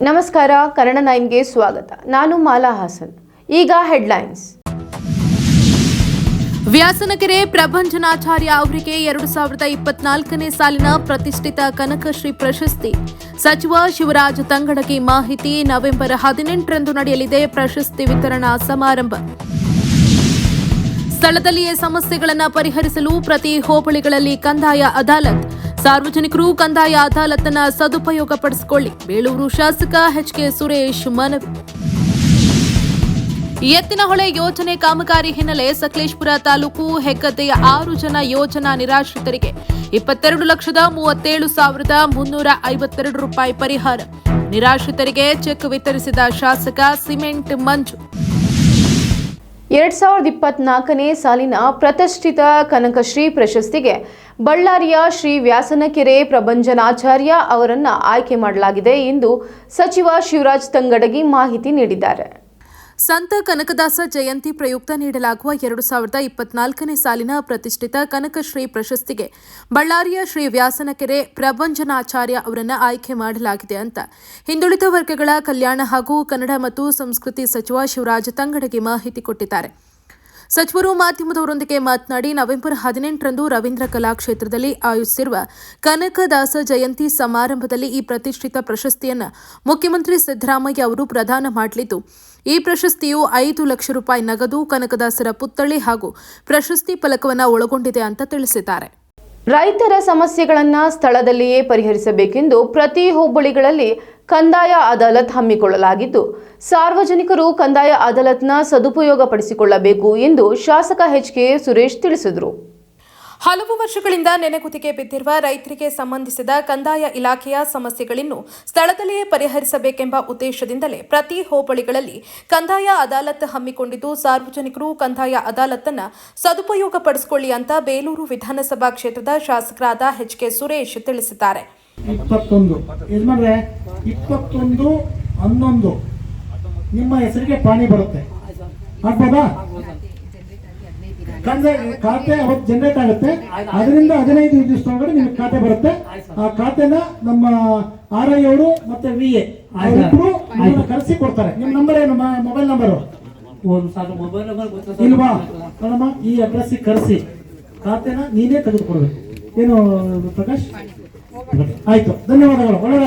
ನಮಸ್ಕಾರ, ಕನ್ನಡ 9ಗೆ ಸ್ವಾಗತ. ನಾನು ಮಾಲಾ ಹಾಸನ್. ಈಗ ಹೆಡ್ಲೈನ್ಸ್. ವ್ಯಾಸನಕೆರೆ ಪ್ರಭಂಜನಾಚಾರ್ಯ ಅವರಿಗೆ 2024ನೇ ಸಾಲಿನ ಪ್ರತಿಷ್ಠಿತ ಕನಕಶ್ರೀ ಪ್ರಶಸ್ತಿ. ಸಚಿವ ಶಿವರಾಜ್ ತಂಗಡಗಿ ಮಾಹಿತಿ. ನವೆಂಬರ್ 18ರಂದು ನಡೆಯಲಿದೆ ಪ್ರಶಸ್ತಿ ವಿತರಣಾ ಸಮಾರಂಭ. ಸ್ಥಳದಲ್ಲಿಯೇ ಸಮಸ್ಯೆಗಳನ್ನು ಪರಿಹರಿಸಲು ಪ್ರತಿ ಹೋಬಳಿಗಳಲ್ಲಿ ಕಂದಾಯ ಅದಾಲತ್. ಸಾರ್ವಜನಿಕರು ಕಂದಾಯ ಅದಾಲತ್ನ ಸದುಪಯೋಗಪಡಿಸಿಕೊಳ್ಳಿ. ಬೇಳೂರು ಶಾಸಕ ಎಚ್.ಕೆ. ಸುರೇಶ್ ಮನವಿ. ಎತ್ತಿನಹೊಳೆ ಯೋಜನೆ ಕಾಮಗಾರಿ ಹಿನ್ನೆಲೆ ಸಕಲೇಶಪುರ ತಾಲೂಕು ಹೆಗ್ಗದ್ದೆಯ 6 ಜನ ಯೋಜನಾ ನಿರಾಶ್ರಿತರಿಗೆ 22,37,352 ರೂಪಾಯಿ ಪರಿಹಾರ. ನಿರಾಶ್ರಿತರಿಗೆ ಚೆಕ್ ವಿತರಿಸಿದ ಶಾಸಕ ಸಿಮೆಂಟ್ ಮಂಜು. 2024ನೇ ಸಾಲಿನ ಪ್ರತಿಷ್ಠಿತ ಕನಕಶ್ರೀ ಪ್ರಶಸ್ತಿಗೆ ಬಳ್ಳಾರಿಯ ಶ್ರೀ ವ್ಯಾಸನಕೆರೆ ಪ್ರಭಂಜನಾಚಾರ್ಯ ಅವರನ್ನು ಆಯ್ಕೆ ಮಾಡಲಾಗಿದೆ ಎಂದು ಸಚಿವ ಶಿವರಾಜ್ ತಂಗಡಗಿ ಮಾಹಿತಿ ನೀಡಿದ್ದಾರೆ. ಸಂತ ಕನಕದಾಸ ಜಯಂತಿ ಪ್ರಯುಕ್ತ ನೀಡಲಾಗುವ 2024ನೇ ಸಾಲಿನ ಪ್ರತಿಷ್ಠಿತ ಕನಕಶ್ರೀ ಪ್ರಶಸ್ತಿಗೆ ಬಳ್ಳಾರಿಯ ಶ್ರೀ ವ್ಯಾಸನಕೆರೆ ಪ್ರಭಂಜನಾಚಾರ್ಯ ಅವರನ್ನು ಆಯ್ಕೆ ಮಾಡಲಾಗಿದೆ ಅಂತ ಹಿಂದುಳಿದ ವರ್ಗಗಳ ಕಲ್ಯಾಣ ಹಾಗೂ ಕನ್ನಡ ಮತ್ತು ಸಂಸ್ಕೃತಿ ಸಚಿವ ಶಿವರಾಜ್ ತಂಗಡಗಿ ಮಾಹಿತಿ ಕೊಟ್ಟಿದ್ದಾರೆ. ಸಚಿವರು ಮಾಧ್ಯಮದವರೊಂದಿಗೆ ಮಾತನಾಡಿ, ನವೆಂಬರ್ 18ರಂದು ರವೀಂದ್ರ ಕಲಾಕ್ಷೇತ್ರದಲ್ಲಿ ಆಯೋಜಿಸಿರುವ ಕನಕದಾಸ ಜಯಂತಿ ಸಮಾರಂಭದಲ್ಲಿ ಈ ಪ್ರತಿಷ್ಠಿತ ಪ್ರಶಸ್ತಿಯನ್ನು ಮುಖ್ಯಮಂತ್ರಿ ಸಿದ್ದರಾಮಯ್ಯ ಅವರು ಪ್ರದಾನ ಮಾಡಲಿದ್ದು, ಈ ಪ್ರಶಸ್ತಿಯು 5 ಲಕ್ಷ ರೂಪಾಯಿ ನಗದು, ಕನಕದಾಸರ ಪುತ್ಥಳಿ ಹಾಗೂ ಪ್ರಶಸ್ತಿ ಫಲಕವನ್ನು ಒಳಗೊಂಡಿದೆ ಅಂತ ತಿಳಿಸಿದ್ದಾರೆ. ರೈತರ ಸಮಸ್ಯೆಗಳನ್ನು ಸ್ಥಳದಲ್ಲಿಯೇ ಪರಿಹರಿಸಬೇಕೆಂದು ಪ್ರತಿ ಹೋಬಳಿಗಳಲ್ಲಿ ಕಂದಾಯ ಅದಾಲತ್ ಹಮ್ಮಿಕೊಳ್ಳಲಾಗಿದ್ದು, ಸಾರ್ವಜನಿಕರು ಕಂದಾಯ ಅದಾಲತ್ನ ಸದುಪಯೋಗಪಡಿಸಿಕೊಳ್ಳಬೇಕು ಎಂದು ಶಾಸಕ ಎಚ್.ಕೆ. ಸುರೇಶ್ ತಿಳಿಸಿದರು. ಹಲವು ವರ್ಷಗಳಿಂದ ನೆನೆಗುದಿಗೆ ಬಿದ್ದಿರುವ ರೈತರಿಗೆ ಸಂಬಂಧಿಸಿದ ಕಂದಾಯ ಇಲಾಖೆಯ ಸಮಸ್ಯೆಗಳನ್ನು ಸ್ಥಳದಲ್ಲಿಯೇ ಪರಿಹರಿಸಬೇಕೆಂಬ ಉದ್ದೇಶದಿಂದಲೇ ಪ್ರತಿ ಹೋಬಳಿಗಳಲ್ಲಿ ಕಂದಾಯ ಅದಾಲತ್ ಹಮ್ಮಿಕೊಂಡಿದ್ದು, ಸಾರ್ವಜನಿಕರು ಕಂದಾಯ ಅದಾಲತ್ನ್ನು ಸದುಪಯೋಗಪಡಿಸಿಕೊಳ್ಳಿ ಅಂತ ಬೇಲೂರು ವಿಧಾನಸಭಾ ಕ್ಷೇತ್ರದ ಶಾಸಕರಾದ ಎಚ್.ಕೆ. ಸುರೇಶ್ ತಿಳಿಸಿದ್ದಾರೆ. 21/11 ನಿಮ್ಮ ಹೆಸರಿಗೆ ಪಾಣಿ ಬರುತ್ತೆ, ಆಗ್ಬೋದಾ? ಖಾತೆ ಅವತ್ತು ಜನರೇಟ್ ಆಗುತ್ತೆ. ಅದರಿಂದ 15 ದಿವಸದೊಳಗಡೆ ನಿಮ್ಗೆ ಖಾತೆ ಬರುತ್ತೆ. ಆ ಖಾತೆನ ನಮ್ಮ RI ಅವರು ಮತ್ತೆ VA ಅವರಿಬ್ರು ಕರೆಸಿ ಕೊಡ್ತಾರೆ. ನಿಮ್ಮ ನಂಬರ್ ಏನು? ಮೊಬೈಲ್ ನಂಬರು ಇಲ್ವಾ? ನೋಡಮ್ಮ, ಈ ಅಡ್ರೆಸ್ ಕರೆಸಿ ಖಾತೆನ ನೀನೇ ತೆಗೆದುಕೊಡ್ಬೇಕು. ಏನು ಪ್ರಕಾಶ್? ಆಯ್ತು, ಧನ್ಯವಾದಗಳು. ಒಳ್ಳೆ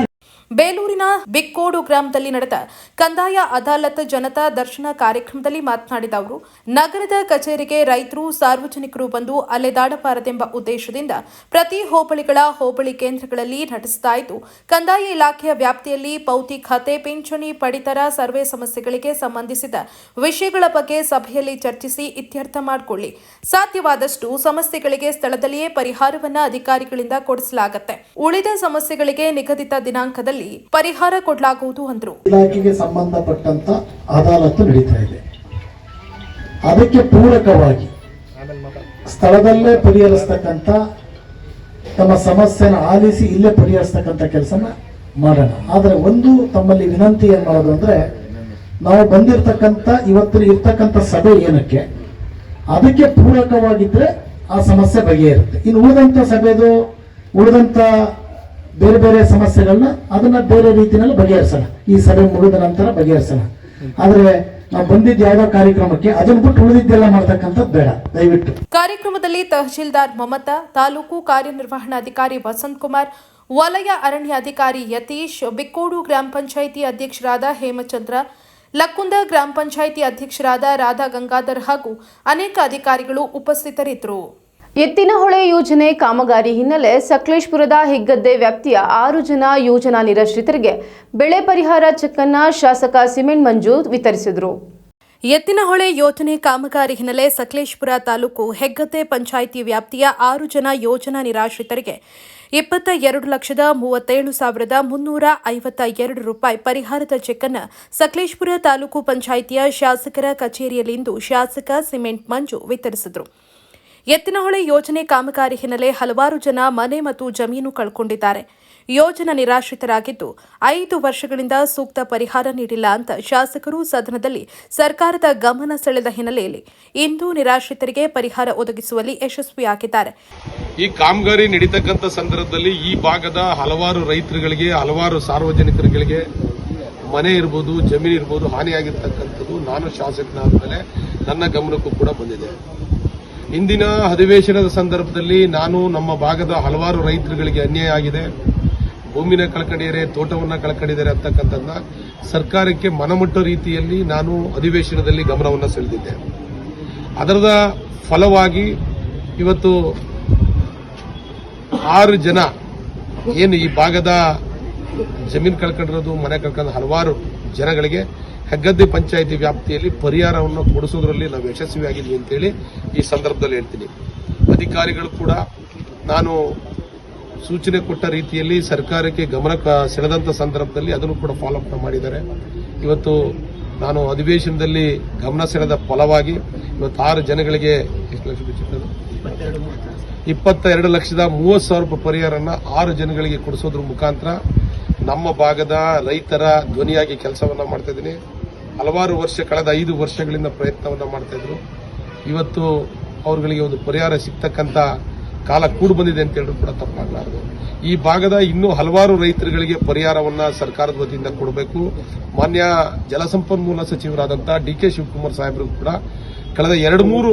ಬೇಲೂರಿನ ಬಿಕ್ಕೋಡು ಗ್ರಾಮದಲ್ಲಿ ನಡೆದ ಕಂದಾಯ ಅದಾಲತ್ ಜನತಾ ದರ್ಶನ ಕಾರ್ಯಕ್ರಮದಲ್ಲಿ ಮಾತನಾಡಿದ ಅವರು, ನಗರದ ಕಚೇರಿಗೆ ರೈತರು ಸಾರ್ವಜನಿಕರು ಬಂದು ಅಲೆದಾಡಬಾರದೆಂಬ ಉದ್ದೇಶದಿಂದ ಪ್ರತಿ ಹೋಬಳಿಗಳ ಹೋಬಳಿ ಕೇಂದ್ರಗಳಲ್ಲಿ ನಡೆಸ್ತಾ ಇದ್ದು, ಕಂದಾಯ ಇಲಾಖೆಯ ವ್ಯಾಪ್ತಿಯಲ್ಲಿ ಪೌತಿ ಖಾತೆ, ಪಿಂಚಣಿ, ಪಡಿತರ, ಸರ್ವೆ ಸಮಸ್ಯೆಗಳಿಗೆ ಸಂಬಂಧಿಸಿದ ವಿಷಯಗಳ ಬಗ್ಗೆ ಸಭೆಯಲ್ಲಿ ಚರ್ಚಿಸಿ ಇತ್ಯರ್ಥ ಮಾಡಿಕೊಳ್ಳಿ. ಸಾಧ್ಯವಾದಷ್ಟು ಸಮಸ್ಯೆಗಳಿಗೆ ಸ್ಥಳದಲ್ಲಿಯೇ ಪರಿಹಾರವನ್ನು ಅಧಿಕಾರಿಗಳಿಂದ ಕೊಡಿಸಲಾಗುತ್ತೆ. ಉಳಿದ ಸಮಸ್ಯೆಗಳಿಗೆ ನಿಗದಿತ ದಿನಾಂಕದಲ್ಲಿ ಪರಿಹಾರ ಕೊಡಲಾಗುವುದು ಎಂದರು. ಇಲಾಖೆಗೆ ಸಂಬಂಧಪಟ್ಟಂತ ಅದಾಲತ್ತು ನಡೀತಾ ಇದೆ. ಅದಕ್ಕೆ ಪೂರಕವಾಗಿ ಸ್ಥಳದಲ್ಲೇ ಪರಿಹರಿಸತಕ್ಕಂತ ತಮ್ಮ ಸಮಸ್ಯೆನ ಆಲಿಸಿ ಇಲ್ಲೇ ಪರಿಹರಿಸತಕ್ಕಂತ ಕೆಲಸನ ಮಾಡೋಣ. ಆದ್ರೆ ಒಂದು ತಮ್ಮಲ್ಲಿ ವಿನಂತಿ ಏನ್ ಮಾಡೋದು ಅಂದ್ರೆ, ನಾವು ಬಂದಿರತಕ್ಕಂತ ಇವತ್ತು ಇರ್ತಕ್ಕಂಥ ಸಭೆ ಏನಕ್ಕೆ, ಅದಕ್ಕೆ ಪೂರಕವಾಗಿದ್ರೆ ಆ ಸಮಸ್ಯೆ ಬಗೆಹರುತ್ತೆ. ಇನ್ನು ಉಳಿದಂತ ಸಭೆದು ಉಳಿದಂತ ಬೇರೆ ಬೇರೆ ಸಮಸ್ಯೆಗಳನ್ನ ಅದನ್ನ ಬೇರೆ ರೀತಿಯಲ್ಲಿ ಬಗೆಹರಿಸೋಣ. ಈ ಸಭೆ ಮುಗಿದ ನಂತರ ಬಗೆಹರಿಸೋಣ. ಆದ್ರೆ ನಾವು ಬಂದಿದ್ದ ಯಾವುದೋ ಕಾರ್ಯಕ್ರಮಕ್ಕೆ ಅದನ್ನ ಬಿಟ್ಟು ಉಳಿದಿದ್ದೆಲ್ಲ ಮಾಡ್ತಕ್ಕಂಥದ್ದು ಬೇಡ, ದಯವಿಟ್ಟು. ಕಾರ್ಯಕ್ರಮದಲ್ಲಿ ತಹಶೀಲ್ದಾರ್ ಮಮತಾ, ತಾಲೂಕು ಕಾರ್ಯನಿರ್ವಹಣಾಧಿಕಾರಿ ವಸಂತ್ ಕುಮಾರ್, ವಲಯ ಅರಣ್ಯಾಧಿಕಾರಿ ಯತೀಶ್, ಬಿಕ್ಕೋಡು ಗ್ರಾಮ ಪಂಚಾಯಿತಿ ಅಧ್ಯಕ್ಷರಾದ ಹೇಮಚಂದ್ರ, ಲಕ್ಕುಂದ ಗ್ರಾಮ ಪಂಚಾಯಿತಿ ಅಧ್ಯಕ್ಷರಾದ ರಾಧಾ ಗಂಗಾಧರ್ ಹಾಗೂ ಅನೇಕ ಅಧಿಕಾರಿಗಳು ಉಪಸ್ಥಿತರಿದ್ದರು. ಎತ್ತಿನಹೊಳೆ ಯೋಜನೆ ಕಾಮಗಾರಿ ಹಿನ್ನೆಲೆ ಸಕಲೇಶಪುರದ ಹೆಗ್ಗದ್ದೆ ವ್ಯಾಪ್ತಿಯ 6 ಜನ ಯೋಜನಾ ನಿರಾಶ್ರಿತರಿಗೆ ಬೆಳೆ ಪರಿಹಾರ ಚೆಕ್ ಅನ್ನು ಶಾಸಕ ಸಿಮೆಂಟ್ ಮಂಜು ವಿತರಿಸಿದರು. ಎತ್ತಿನಹೊಳೆ ಯೋಜನೆ ಕಾಮಗಾರಿ ಹಿನ್ನೆಲೆ ಸಕಲೇಶಪುರ ತಾಲೂಕು ಹೆಗ್ಗದ್ದೆ ಪಂಚಾಯಿತಿ ವ್ಯಾಪ್ತಿಯ 6 ಜನ ಯೋಜನಾ ನಿರಾಶ್ರಿತರಿಗೆ 22,37,352 ರೂಪಾಯಿ ಪರಿಹಾರದ ಚೆಕ್ ಅನ್ನು ಸಕಲೇಶಪುರ ತಾಲೂಕು ಪಂಚಾಯಿತಿಯ ಶಾಸಕರ ಕಚೇರಿಯಲ್ಲಿಂದು ಶಾಸಕ ಸಿಮೆಂಟ್ ಮಂಜು ವಿತರಿಸಿದರು. ಎತ್ತಿನಹೊಳೆ ಯೋಜನೆ ಕಾಮಗಾರಿ ಹಿನ್ನೆಲೆ ಹಲವಾರು ಜನ ಮನೆ ಮತ್ತು ಜಮೀನು ಕಳ್ಕೊಂಡಿದ್ದಾರೆ. ಯೋಜನಾ ನಿರಾಶ್ರಿತರಾಗಿದ್ದು 5 ವರ್ಷಗಳಿಂದ ಸೂಕ್ತ ಪರಿಹಾರ ನೀಡಿಲ್ಲ ಅಂತ ಶಾಸಕರು ಸದನದಲ್ಲಿ ಸರ್ಕಾರದ ಗಮನ ಸೆಳೆದ ಹಿನ್ನೆಲೆಯಲ್ಲಿ ಇಂದು ನಿರಾಶ್ರಿತರಿಗೆ ಪರಿಹಾರ ಒದಗಿಸುವಲ್ಲಿ ಯಶಸ್ವಿಯಾಗಿದ್ದಾರೆ. ಈ ಕಾಮಗಾರಿ ನಡೀತಕ್ಕಂಥ ಸಂದರ್ಭದಲ್ಲಿ ಈ ಭಾಗದ ಹಲವಾರು ರೈತರುಗಳಿಗೆ, ಹಲವಾರು ಸಾರ್ವಜನಿಕರಿಗೆ ಮನೆ ಇರ್ಬೋದು, ಜಮೀನು ಇರ್ಬೋದು ಹಾನಿಯಾಗಿರ್ತಕ್ಕಂಥದ್ದು ನಾನು ಶಾಸಕನಾದ ಮೇಲೆ ನನ್ನ ಗಮನಕ್ಕೂ ಕೂಡ ಬಂದಿದೆ. ಇಂದಿನ ಅಧಿವೇಶನದ ಸಂದರ್ಭದಲ್ಲಿ ನಾನು ನಮ್ಮ ಭಾಗದ ಹಲವಾರು ರೈತರುಗಳಿಗೆ ಅನ್ಯಾಯ ಆಗಿದೆ, ಭೂಮಿನ ಕಳ್ಕೊಂಡಿದ್ದಾರೆ, ತೋಟವನ್ನ ಕಳ್ಕೊಂಡಿದ್ದಾರೆ ಅಂತಕ್ಕಂಥದ್ದನ್ನ ಸರ್ಕಾರಕ್ಕೆ ಮನಮುಟ್ಟೋ ರೀತಿಯಲ್ಲಿ ನಾನು ಅಧಿವೇಶನದಲ್ಲಿ ಗಮನವನ್ನು ಸೆಳೆದಿದ್ದೆ. ಅದರ ಫಲವಾಗಿ ಇವತ್ತು 6 ಜನ ಏನು ಈ ಭಾಗದ ಜಮೀನು ಕಳ್ಕೊಂಡಿರೋದು, ಮನೆ ಕಳ್ಕೊಂಡ ಹಲವಾರು ಜನಗಳಿಗೆ ಹೆಗ್ಗದ್ದೆ ಪಂಚಾಯಿತಿ ವ್ಯಾಪ್ತಿಯಲ್ಲಿ ಪರಿಹಾರವನ್ನು ಕೊಡಿಸೋದ್ರಲ್ಲಿ ನಾವು ಯಶಸ್ವಿಯಾಗಿದ್ವಿ ಅಂತೇಳಿ ಈ ಸಂದರ್ಭದಲ್ಲಿ ಹೇಳ್ತೀನಿ. ಅಧಿಕಾರಿಗಳು ಕೂಡ ನಾನು ಸೂಚನೆ ಕೊಟ್ಟ ರೀತಿಯಲ್ಲಿ ಸರ್ಕಾರಕ್ಕೆ ಗಮನ ಸೆಳೆದಂತ ಸಂದರ್ಭದಲ್ಲಿ ಅದನ್ನು ಕೂಡ ಫಾಲೋ ಅಪ್ ಮಾಡಿದ್ದಾರೆ. ಇವತ್ತು ನಾನು ಅಧಿವೇಶನದಲ್ಲಿ ಗಮನ ಸೆಳೆದ ಫಲವಾಗಿ ಇವತ್ತು 6 ಜನಗಳಿಗೆ ಎಷ್ಟು ಲಕ್ಷ ಬಿಚ್ಚಿಟ್ಟದು 22,30,30,000 ರೂಪಾಯಿ ಪರಿಹಾರನ 6 ಜನಗಳಿಗೆ ಕೊಡಿಸೋದ್ರ ಮುಖಾಂತರ ನಮ್ಮ ಭಾಗದ ರೈತರ ಧ್ವನಿಯಾಗಿ ಕೆಲಸವನ್ನ ಮಾಡ್ತಾ ಇದ್ದೀನಿ. ಹಲವಾರು ವರ್ಷ ಕಳೆದ 5 ವರ್ಷಗಳಿಂದ ಪ್ರಯತ್ನವನ್ನ ಮಾಡ್ತಾ ಇದ್ರು. ಇವತ್ತು ಅವರುಗಳಿಗೆ ಒಂದು ಪರಿಹಾರ ಸಿಗ್ತಕ್ಕಂಥ ಕಾಲ ಕೂಡು ಬಂದಿದೆ ಅಂತ ಹೇಳಿದ್ರು ಕೂಡ ತಪ್ಪಾಗಲಾರದು. ಈ ಭಾಗದ ಇನ್ನೂ ಹಲವಾರು ರೈತರುಗಳಿಗೆ ಪರಿಹಾರವನ್ನ ಸರ್ಕಾರದ ವತಿಯಿಂದ ಕೊಡಬೇಕು. ಮಾನ್ಯ ಜಲಸಂಪನ್ಮೂಲ ಸಚಿವರಾದಂತಹ DK ಶಿವಕುಮಾರ್ ಸಾಹೇಬರು ಕೂಡ ಕಳೆದ 2-3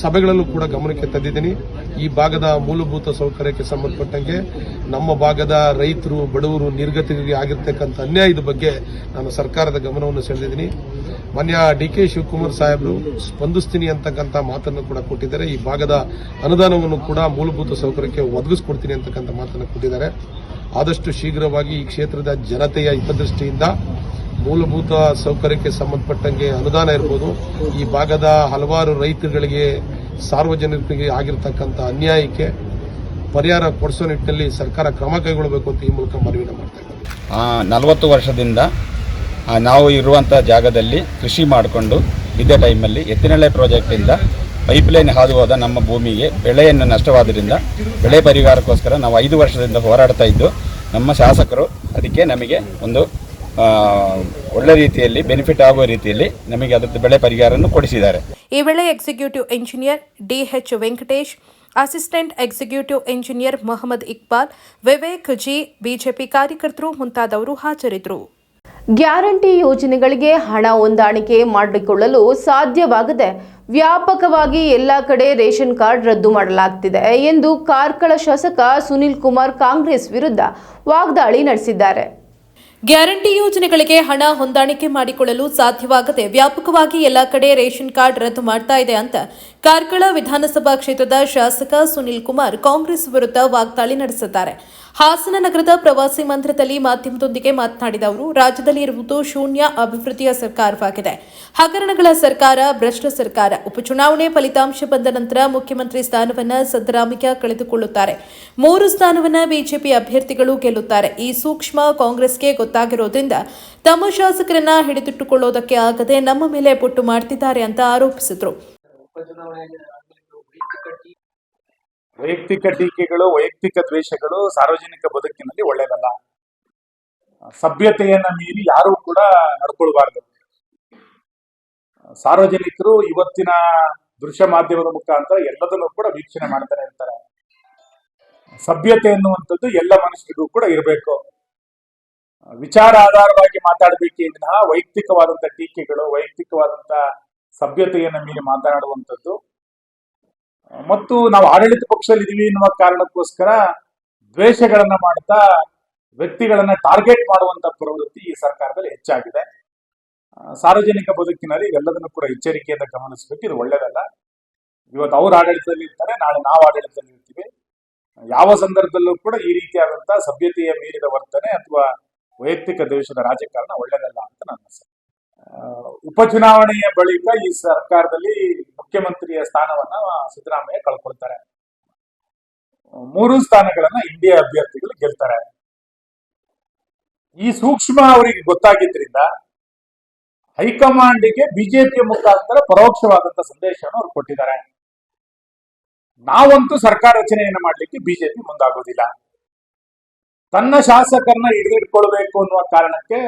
ಸಭೆಗಳಲ್ಲೂ ಕೂಡ ಗಮನಕ್ಕೆ ತಂದಿದ್ದೀನಿ. ಈ ಭಾಗದ ಮೂಲಭೂತ ಸೌಕರ್ಯಕ್ಕೆ ಸಂಬಂಧಪಟ್ಟಂಗೆ ನಮ್ಮ ಭಾಗದ ರೈತರು, ಬಡವರು, ನಿರ್ಗತಿಕರಿಗೆ ಆಗಿರ್ತಕ್ಕಂಥ ಅನ್ಯಾಯದ ಬಗ್ಗೆ ನಾನು ಸರ್ಕಾರದ ಗಮನವನ್ನು ಸೆಳೆದಿದ್ದೀನಿ. ಮಾನ್ಯ DK ಶಿವಕುಮಾರ್ ಸಾಹೇಬರು ಸ್ಪಂದಿಸ್ತೀನಿ ಅಂತಕ್ಕಂಥ ಮಾತನ್ನು ಕೂಡ ಕೊಟ್ಟಿದ್ದಾರೆ. ಈ ಭಾಗದ ಅನುದಾನವನ್ನು ಕೂಡ ಮೂಲಭೂತ ಸೌಕರ್ಯಕ್ಕೆ ಒದಗಿಸ್ಕೊಡ್ತೀನಿ ಅಂತಕ್ಕಂಥ ಮಾತನ್ನು ಕೊಟ್ಟಿದ್ದಾರೆ. ಆದಷ್ಟು ಶೀಘ್ರವಾಗಿ ಈ ಕ್ಷೇತ್ರದ ಜನತೆಯ ಹಿತದೃಷ್ಟಿಯಿಂದ ಮೂಲಭೂತ ಸೌಕರ್ಯಕ್ಕೆ ಸಂಬಂಧಪಟ್ಟಂಗೆ ಅನುದಾನ ಇರಬಹುದು, ಈ ಭಾಗದ ಹಲವಾರು ರೈತರುಗಳಿಗೆ, ಸಾರ್ವಜನಿಕರಿಗೆ ಆಗಿರತಕ್ಕಂಥ ಅನ್ಯಾಯಕ್ಕೆ ಪರಿಹಾರ ಕೊಡಿಸೋ ನಿಟ್ಟಿನಲ್ಲಿ ಸರ್ಕಾರ ಕ್ರಮ ಕೈಗೊಳ್ಳಬೇಕು ಅಂತ ಈ ಮೂಲಕ ಮನವಿಯನ್ನು ಮಾಡ್ತಾ ಇದ್ದಾರೆ. 40 ವರ್ಷದಿಂದ ನಾವು ಇರುವಂಥ ಜಾಗದಲ್ಲಿ ಕೃಷಿ ಮಾಡಿಕೊಂಡು ಇದೇ ಟೈಮಲ್ಲಿ ಎತ್ತಿನಹೊಳೆ ಪ್ರಾಜೆಕ್ಟಿಂದ ಪೈಪ್ಲೈನ್ ಹಾದು ಹೋದ ನಮ್ಮ ಭೂಮಿಗೆ ಬೆಳೆಯನ್ನು ನಷ್ಟವಾದ್ದರಿಂದ ಬೆಳೆ ಪರಿಹಾರಕ್ಕೋಸ್ಕರ ನಾವು 5 ವರ್ಷದಿಂದ ಹೋರಾಡ್ತಾ ಇದ್ದು, ನಮ್ಮ ಶಾಸಕರು ಅದಕ್ಕೆ ನಮಗೆ ಒಂದು ಒಳ್ಳೆ ರೀತಿಯಲ್ಲಿ ಬೆನಿಫಿಟ್ ಆಗುವ ರೀತಿಯಲ್ಲಿ ನಮಗೆ ಅದಕ್ಕೆ ಬೆಳೆ ಪರಿಹಾರವನ್ನು ಕೊಡಿಸಿದ್ದಾರೆ. ಈ ವೇಳೆ executive engineer DH Venkatesh, assistant executive engineer Mohammed Iqbal, Vivek ji, BJP ಕಾರ್ಯಕರ್ತರು ಮುಂತಾದವರು ಹಾಜರಿದ್ದರು. ಗ್ಯಾರಂಟಿ ಯೋಜನೆಗಳಿಗೆ ಹಣ ಹೊಂದಾಣಿಕೆ ಮಾಡಿಕೊಳ್ಳಲು ಸಾಧ್ಯವಾಗದೆ ವ್ಯಾಪಕವಾಗಿ ಎಲ್ಲ ಕಡೆ ರೇಷನ್ ಕಾರ್ಡ್ ರದ್ದು ಮಾಡಲಾಗ್ತಿದೆ ಎಂದು ಕಾರ್ಕಳ ಶಾಸಕ ಸುನಿಲ್ ಕುಮಾರ್ ಕಾಂಗ್ರೆಸ್ ವಿರುದ್ಧ ವಾಗ್ದಾಳಿ ನಡೆಸಿದ್ದಾರೆ. ಗ್ಯಾರಂಟಿ ಯೋಜನೆಗಳಿಗೆ ಹಣ ಹೊಂದಾಣಿಕೆ ಮಾಡಿಕೊಳ್ಳಲು ಸಾಧ್ಯವಾಗದೆ ವ್ಯಾಪಕವಾಗಿ ಎಲ್ಲ ಕಡೆ ರೇಷನ್ ಕಾರ್ಡ್ ರದ್ದು ಮಾಡ್ತಾ ಇದೆ ಅಂತ ಕಾರ್ಕಳ ವಿಧಾನಸಭಾ ಕ್ಷೇತ್ರದ ಶಾಸಕ ಸುನಿಲ್ ಕುಮಾರ್ ಕಾಂಗ್ರೆಸ್ ವಿರುದ್ಧ ವಾಗ್ದಾಳಿ ನಡೆಸಿದ್ದಾರೆ. ಹಾಸನ ನಗರದ ಪ್ರವಾಸಿ ಮಂದಿರದಲ್ಲಿ ಮಾಧ್ಯಮದೊಂದಿಗೆ ಮಾತನಾಡಿದ ಅವರು, ರಾಜ್ಯದಲ್ಲಿ ಇರುವುದು ಶೂನ್ಯ ಅಭಿವೃದ್ಧಿಯ ಸರ್ಕಾರವಾಗಿದೆ. ಹಗರಣಗಳ ಸರ್ಕಾರ, ಭ್ರಷ್ಟ ಸರ್ಕಾರ. ಉಪಚುನಾವಣೆ ಫಲಿತಾಂಶ ಬಂದ ನಂತರ ಮುಖ್ಯಮಂತ್ರಿ ಸ್ಥಾನವನ್ನು ಸಿದ್ದರಾಮಯ್ಯ ಕಳೆದುಕೊಳ್ಳುತ್ತಾರೆ. 3 ಸ್ಥಾನವನ್ನು ಬಿಜೆಪಿ ಅಭ್ಯರ್ಥಿಗಳು ಗೆಲ್ಲುತ್ತಾರೆ. ಈ ಸೂಕ್ಷ್ಮ ಕಾಂಗ್ರೆಸ್ಗೆ ಗೊತ್ತಾಗಿರೋದ್ರಿಂದ ತಮ್ಮ ಶಾಸಕರನ್ನ ಹಿಡಿದಿಟ್ಟುಕೊಳ್ಳೋದಕ್ಕೆ ಆಗದೆ ನಮ್ಮ ಮೇಲೆ ಬೊಟ್ಟು ಮಾಡ್ತಿದ್ದಾರೆ ಅಂತ ಆರೋಪಿಸಿದರು. ವೈಯಕ್ತಿಕ ಟೀಕೆಗಳು, ವೈಯಕ್ತಿಕ ದ್ವೇಷಗಳು ಸಾರ್ವಜನಿಕ ಬದುಕಿನಲ್ಲಿ ಒಳ್ಳೆಯದಲ್ಲ. ಸಭ್ಯತೆಯನ್ನ ಮೀರಿ ಯಾರೂ ಕೂಡ ನಡ್ಕೊಳ್ಬಾರ್ದು. ಸಾರ್ವಜನಿಕರು ಇವತ್ತಿನ ದೃಶ್ಯ ಮಾಧ್ಯಮದ ಮುಖಾಂತರ ಎಲ್ಲದನ್ನೂ ಕೂಡ ವೀಕ್ಷಣೆ ಮಾಡ್ತಾನೆ ಇರ್ತಾರೆ. ಸಭ್ಯತೆ ಎನ್ನುವಂಥದ್ದು ಎಲ್ಲ ಮನುಷ್ಯರಿಗೂ ಕೂಡ ಇರಬೇಕು. ವಿಚಾರ ಆಧಾರವಾಗಿ ಮಾತಾಡಬೇಕೇ ವಿನಃ ವೈಯಕ್ತಿಕವಾದಂತಹ ಟೀಕೆಗಳು, ವೈಯಕ್ತಿಕವಾದಂತಹ ಸಭ್ಯತೆಯನ್ನ ಮೀರಿ ಮಾತನಾಡುವಂಥದ್ದು ಮತ್ತು ನಾವು ಆಡಳಿತ ಪಕ್ಷದಲ್ಲಿ ಇದೀವಿ ಎನ್ನುವ ಕಾರಣಕ್ಕೋಸ್ಕರ ದ್ವೇಷಗಳನ್ನ ಮಾಡ್ತಾ ವ್ಯಕ್ತಿಗಳನ್ನ ಟಾರ್ಗೆಟ್ ಮಾಡುವಂತ ಪ್ರವೃತ್ತಿ ಈ ಸರ್ಕಾರದಲ್ಲಿ ಹೆಚ್ಚಾಗಿದೆ. ಸಾರ್ವಜನಿಕ ಬದುಕಿನಲ್ಲಿ ಎಲ್ಲದನ್ನು ಕೂಡ ಎಚ್ಚರಿಕೆಯಿಂದ ಗಮನಿಸಬೇಕು. ಇದು ಒಳ್ಳೆಯದಲ್ಲ. ಇವತ್ತು ಅವ್ರು ಆಡಳಿತದಲ್ಲಿ ಇರ್ತಾರೆ, ನಾಳೆ ನಾವು ಆಡಳಿತದಲ್ಲಿ ಇರ್ತೀವಿ. ಯಾವ ಸಂದರ್ಭದಲ್ಲೂ ಕೂಡ ಈ ರೀತಿಯಾದಂತಹ ಸಭ್ಯತೆಯ ಮೀರಿದ ವರ್ತನೆ ಅಥವಾ ವೈಯಕ್ತಿಕ ದ್ವೇಷದ ರಾಜಕಾರಣ ಒಳ್ಳೆಯದಲ್ಲ ಅಂತ ನನ್ನ ಅನಿಸಿಕೆ. ಉಪಚುನಾವಣೆಯ ಬಳಿಕ ಈ ಸರ್ಕಾರದಲ್ಲಿ ಮುಖ್ಯಮಂತ್ರಿಯ ಸ್ಥಾನವನ್ನ ಸಿದ್ದರಾಮಯ್ಯ ಕಳ್ಕೊಳ್ತಾರೆ. 3 ಸ್ಥಾನಗಳನ್ನ ಇಂಡಿಯಾ ಅಭ್ಯರ್ಥಿಗಳು ಗೆಲ್ತಾರೆ. ಈ ಸೂಕ್ಷ್ಮ ಅವರಿಗೆ ಗೊತ್ತಾಗಿದ್ರಿಂದ ಹೈಕಮಾಂಡ್ಗೆ ಬಿಜೆಪಿಯ ಮುಖಾಂತರ ಪರೋಕ್ಷವಾದಂತಹ ಸಂದೇಶವನ್ನು ಅವರು ಕೊಟ್ಟಿದ್ದಾರೆ. ನಾವಂತೂ ಸರ್ಕಾರ ರಚನೆಯನ್ನು ಮಾಡಲಿಕ್ಕೆ ಬಿಜೆಪಿ ಮುಂದಾಗೋದಿಲ್ಲ. ತನ್ನ ಶಾಸಕರನ್ನ ಹಿಡಿದಿಟ್ಕೊಳ್ಬೇಕು ಅನ್ನುವ ಕಾರಣಕ್ಕೆ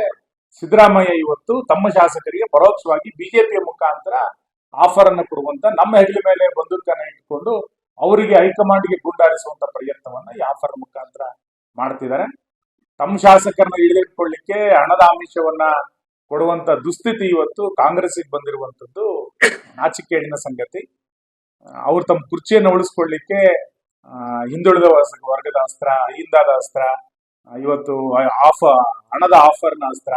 ಸಿದ್ದರಾಮಯ್ಯ ಇವತ್ತು ತಮ್ಮ ಶಾಸಕರಿಗೆ ಪರೋಕ್ಷವಾಗಿ ಬಿಜೆಪಿಯ ಮುಖಾಂತರ ಆಫರ್ ಅನ್ನು ಕೊಡುವಂತ, ನಮ್ಮ ಹೆಗಲ ಮೇಲೆ ಬಂದೂಕನ್ನ ಇಟ್ಕೊಂಡು ಅವರಿಗೆ ಹೈಕಮಾಂಡ್ಗೆ ಗುಂಡಾರಿಸುವಂತ ಪ್ರಯತ್ನವನ್ನ ಈ ಆಫರ್ ಮುಖಾಂತರ ಮಾಡ್ತಿದ್ದಾರೆ. ತಮ್ಮ ಶಾಸಕರನ್ನ ಹಿಡಿದಿಟ್ಕೊಳ್ಳಿಕ್ಕೆ ಹಣದ ಆಮಿಷವನ್ನ ಕೊಡುವಂತ ದುಸ್ಥಿತಿ ಇವತ್ತು ಕಾಂಗ್ರೆಸ್ಸಿಗೆ ಬಂದಿರುವಂತದ್ದು ನಾಚಿಕೆಗೇಡಿನ ಸಂಗತಿ. ಅವ್ರು ತಮ್ಮ ಕುರ್ಚಿಯನ್ನು ಉಳಿಸ್ಕೊಳ್ಳಿಕ್ಕೆ ಹಿಂದುಳಿದ ವರ್ಗದ ಅಸ್ತ್ರ, ಅಹಿಂದದ ಅಸ್ತ್ರ, ಇವತ್ತು ಹಣದ ಆಫರ್ನ ಅಸ್ತ್ರ,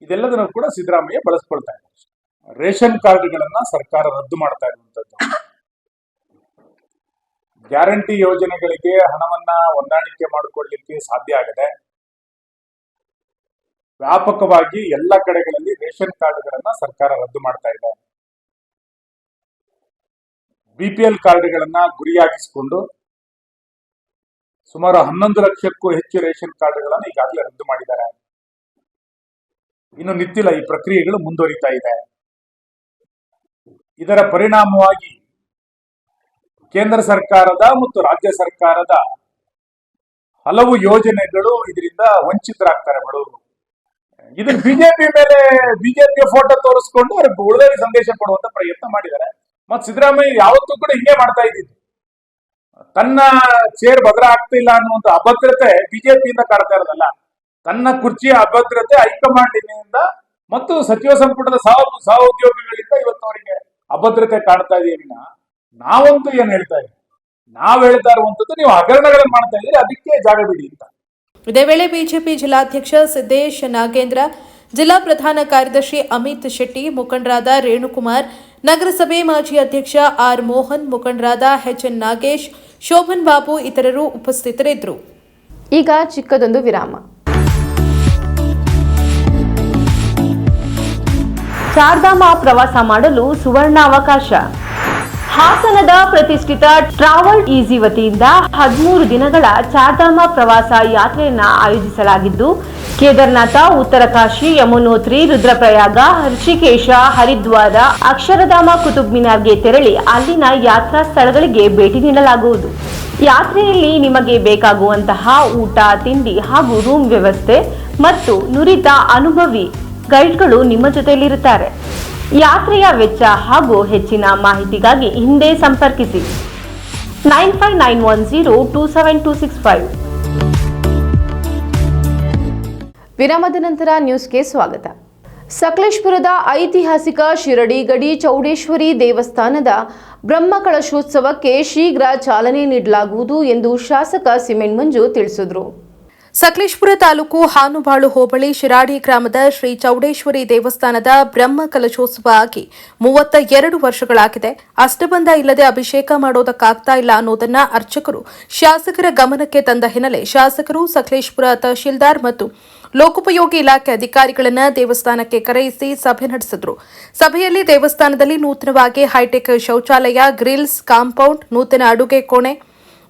ಇದೆಲ್ಲದನ್ನು ಕೂಡ ಸಿದ್ದರಾಮಯ್ಯ ಬಳಸ್ಕೊಳ್ತಾ ಇದ್ದಾರೆ. ರೇಷನ್ ಕಾರ್ಡ್ಗಳನ್ನ ಸರ್ಕಾರ ರದ್ದು ಮಾಡ್ತಾ ಇರುವಂತದ್ದು, ಗ್ಯಾರಂಟಿ ಯೋಜನೆಗಳಿಗೆ ಹಣವನ್ನ ಹೊಂದಾಣಿಕೆ ಮಾಡಿಕೊಳ್ಳಲಿಕ್ಕೆ ಸಾಧ್ಯ ಆಗದೆ ವ್ಯಾಪಕವಾಗಿ ಎಲ್ಲ ಕಡೆಗಳಲ್ಲಿ ರೇಷನ್ ಕಾರ್ಡ್ಗಳನ್ನ ಸರ್ಕಾರ ರದ್ದು ಮಾಡ್ತಾ ಇದೆ. ಬಿಪಿಎಲ್ ಕಾರ್ಡ್ಗಳನ್ನ ಗುರಿಯಾಗಿಸಿಕೊಂಡು ಸುಮಾರು 11 ಲಕ್ಷಕ್ಕೂ ಹೆಚ್ಚು ರೇಷನ್ ಕಾರ್ಡ್ಗಳನ್ನು ಈಗಾಗಲೇ ರದ್ದು ಮಾಡಿದ್ದಾರೆ. ಇನ್ನು ನಿಂತಿಲ್ಲ, ಈ ಪ್ರಕ್ರಿಯೆಗಳು ಮುಂದುವರಿತಾ ಇದೆ. ಇದರ ಪರಿಣಾಮವಾಗಿ ಕೇಂದ್ರ ಸರ್ಕಾರದ ಮತ್ತು ರಾಜ್ಯ ಸರ್ಕಾರದ ಹಲವು ಯೋಜನೆಗಳು ಇದರಿಂದ ವಂಚಿತರಾಗ್ತಾರೆ ಬಡವರು. ಇದನ್ನ ಬಿಜೆಪಿ ಫೋಟೋ ತೋರಿಸ್ಕೊಂಡು ಅವ್ರಿಗೆ ಉಳಿದವರಿಗೆ ಸಂದೇಶ ಕೊಡುವಂತ ಪ್ರಯತ್ನ ಮಾಡಿದ್ದಾರೆ. ಮತ್ತೆ ಸಿದ್ದರಾಮಯ್ಯ ಯಾವತ್ತೂ ಕೂಡ ಹಿಂಗೆ ಮಾಡ್ತಾ ಇದ್ದಿದ್ದು. ತನ್ನ ಚೇರ್ ಭದ್ರ ಆಗ್ತಿಲ್ಲ ಅನ್ನುವಂತ ಅಭದ್ರತೆ ಬಿಜೆಪಿಯಿಂದ ಕಾಡ್ತಾ ಇರೋದಲ್ಲ, ತನ್ನ ಕುರ್ಚಿಯ ಅಭದ್ರತೆ ಹೈಕಮಾಂಡಿನಿಂದ ಮತ್ತು ಸಚಿವ ಸಂಪುಟದ ಸಹೋದ್ಯೋಗಿಗಳಿಂದ ಇವತ್ತು ಅವರಿಗೆ ಅಭದ್ರತೆ ಕಾಡ್ತಾ ಇದೀವಿ. ನಾವಂತೂ ಏನ್ ಹೇಳ್ತಾ ಇದ್ದೀವಿ, ನಾವ್ ಹೇಳ್ತಾ ಇರುವಂತದ್ದು ನೀವು ಹಗರಣಗಳನ್ನು ಮಾಡ್ತಾ ಇದ್ದೀರಿ, ಅದಕ್ಕೆ ಜಾಗ ಬಿಡಿ ಅಂತ. ಇದೇ ವೇಳೆ ಬಿಜೆಪಿ ಜಿಲ್ಲಾಧ್ಯಕ್ಷ ಸಿದ್ದೇಶ್ ನಾಗೇಂದ್ರ, ಜಿಲ್ಲಾ ಪ್ರಧಾನ ಕಾರ್ಯದರ್ಶಿ ಅಮಿತ್ ಶೆಟ್ಟಿ, ಮುಖಂಡರಾದ ರೇಣುಕುಮಾರ್, ನಗರಸಭೆ ಮಾಜಿ ಅಧ್ಯಕ್ಷ ಆರ್ ಮೋಹನ್, ಮುಖಂಡರಾದ ಎಚ್ಎನ್ ನಾಗೇಶ್, ಶೋಭನ್ ಬಾಬು ಇತರರು ಉಪಸ್ಥಿತರಿದ್ದರು. ಈಗ ಚಿಕ್ಕದೊಂದು ವಿರಾಮ. ಚಾರ್ಧಾಮ ಪ್ರವಾಸ ಮಾಡಲು ಸುವರ್ಣ ಅವಕಾಶ. ಹಾಸನದ ಪ್ರತಿಷ್ಠಿತ ಟ್ರಾವೆಲ್ ಈಸಿ ವತಿಯಿಂದ 13 ದಿನಗಳ ಚಾರ್ಧಾಮ ಪ್ರವಾಸ ಯಾತ್ರೆಯನ್ನ ಆಯೋಜಿಸಲಾಗಿದ್ದು, ಕೇದಾರನಾಥ, ಉತ್ತರಕಾಶಿ, ಯಮುನೋತ್ರಿ, ರುದ್ರಪ್ರಯಾಗ, ಋಷಿಕೇಶ, ಹರಿದ್ವಾರ, ಅಕ್ಷರಧಾಮ, ಕುತುಬ್ ಮಿನಾರ್ಗೆ ತೆರಳಿ ಅಲ್ಲಿನ ಯಾತ್ರಾ ಸ್ಥಳಗಳಿಗೆ ಭೇಟಿ ನೀಡಲಾಗುವುದು. ಯಾತ್ರೆಯಲ್ಲಿ ನಿಮಗೆ ಬೇಕಾಗುವಂತಹ ಊಟ, ತಿಂಡಿ ಹಾಗೂ ರೂಮ್ ವ್ಯವಸ್ಥೆ ಮತ್ತು ನುರಿತ ಅನುಭವಿ ಗೈಡ್ಗಳು ನಿಮ್ಮ ಜೊತೆಯಲ್ಲಿರುತ್ತಾರೆ. ಯಾತ್ರೆಯ ವೆಚ್ಚ ಹಾಗೂ ಹೆಚ್ಚಿನ ಮಾಹಿತಿಗಾಗಿ ಹಿಂದೆ ಸಂಪರ್ಕಿಸಿ 9591027265. ವಿರಾಮದ ನಂತರ ನ್ಯೂಸ್ಗೆ ಸ್ವಾಗತ. ಸಕಲೇಶಪುರದ ಐತಿಹಾಸಿಕ ಶಿರಡಿ ಗಡಿ ಚೌಡೇಶ್ವರಿ ದೇವಸ್ಥಾನದ ಬ್ರಹ್ಮಕಲಶೋತ್ಸವಕ್ಕೆ ಶೀಘ್ರ ಚಾಲನೆ ನೀಡಲಾಗುವುದು ಎಂದು ಶಾಸಕ ಸಿಮೆಂಟ್ ಮಂಜು ತಿಳಿಸಿದರು. ಸಕಲೇಶಪುರ ತಾಲೂಕು ಹಾನುಬಾಳು ಹೋಬಳಿ ಶಿರಾಡಿ ಗ್ರಾಮದ ಶ್ರೀ ಚೌಡೇಶ್ವರಿ ದೇವಸ್ಥಾನದ ಬ್ರಹ್ಮ ಕಲಶೋತ್ಸವ ಆಗಿ 32 ವರ್ಷಗಳಾಗಿದೆ. ಅಷ್ಟಬಂಧ ಇಲ್ಲದೆ ಅಭಿಷೇಕ ಮಾಡೋದಕ್ಕಾಗ್ತಾ ಇಲ್ಲ ಅನ್ನೋದನ್ನ ಅರ್ಚಕರು ಶಾಸಕರ ಗಮನಕ್ಕೆ ತಂದ ಹಿನ್ನೆಲೆ ಶಾಸಕರು ಸಕಲೇಶಪುರ ತಹಶೀಲ್ದಾರ್ ಮತ್ತು ಲೋಕೋಪಯೋಗಿ ಇಲಾಖೆ ಅಧಿಕಾರಿಗಳನ್ನ ದೇವಸ್ಥಾನಕ್ಕೆ ಕರೆಯಿಸಿ ಸಭೆ ನಡೆಸಿದ್ರು. ಸಭೆಯಲ್ಲಿ ದೇವಸ್ಥಾನದಲ್ಲಿ ನೂತನವಾಗಿ ಹೈಟೆಕ್ ಶೌಚಾಲಯ, ಗ್ರಿಲ್ಸ್, ಕಾಂಪೌಂಡ್, ನೂತನ ಅಡುಗೆ ಕೋಣೆ,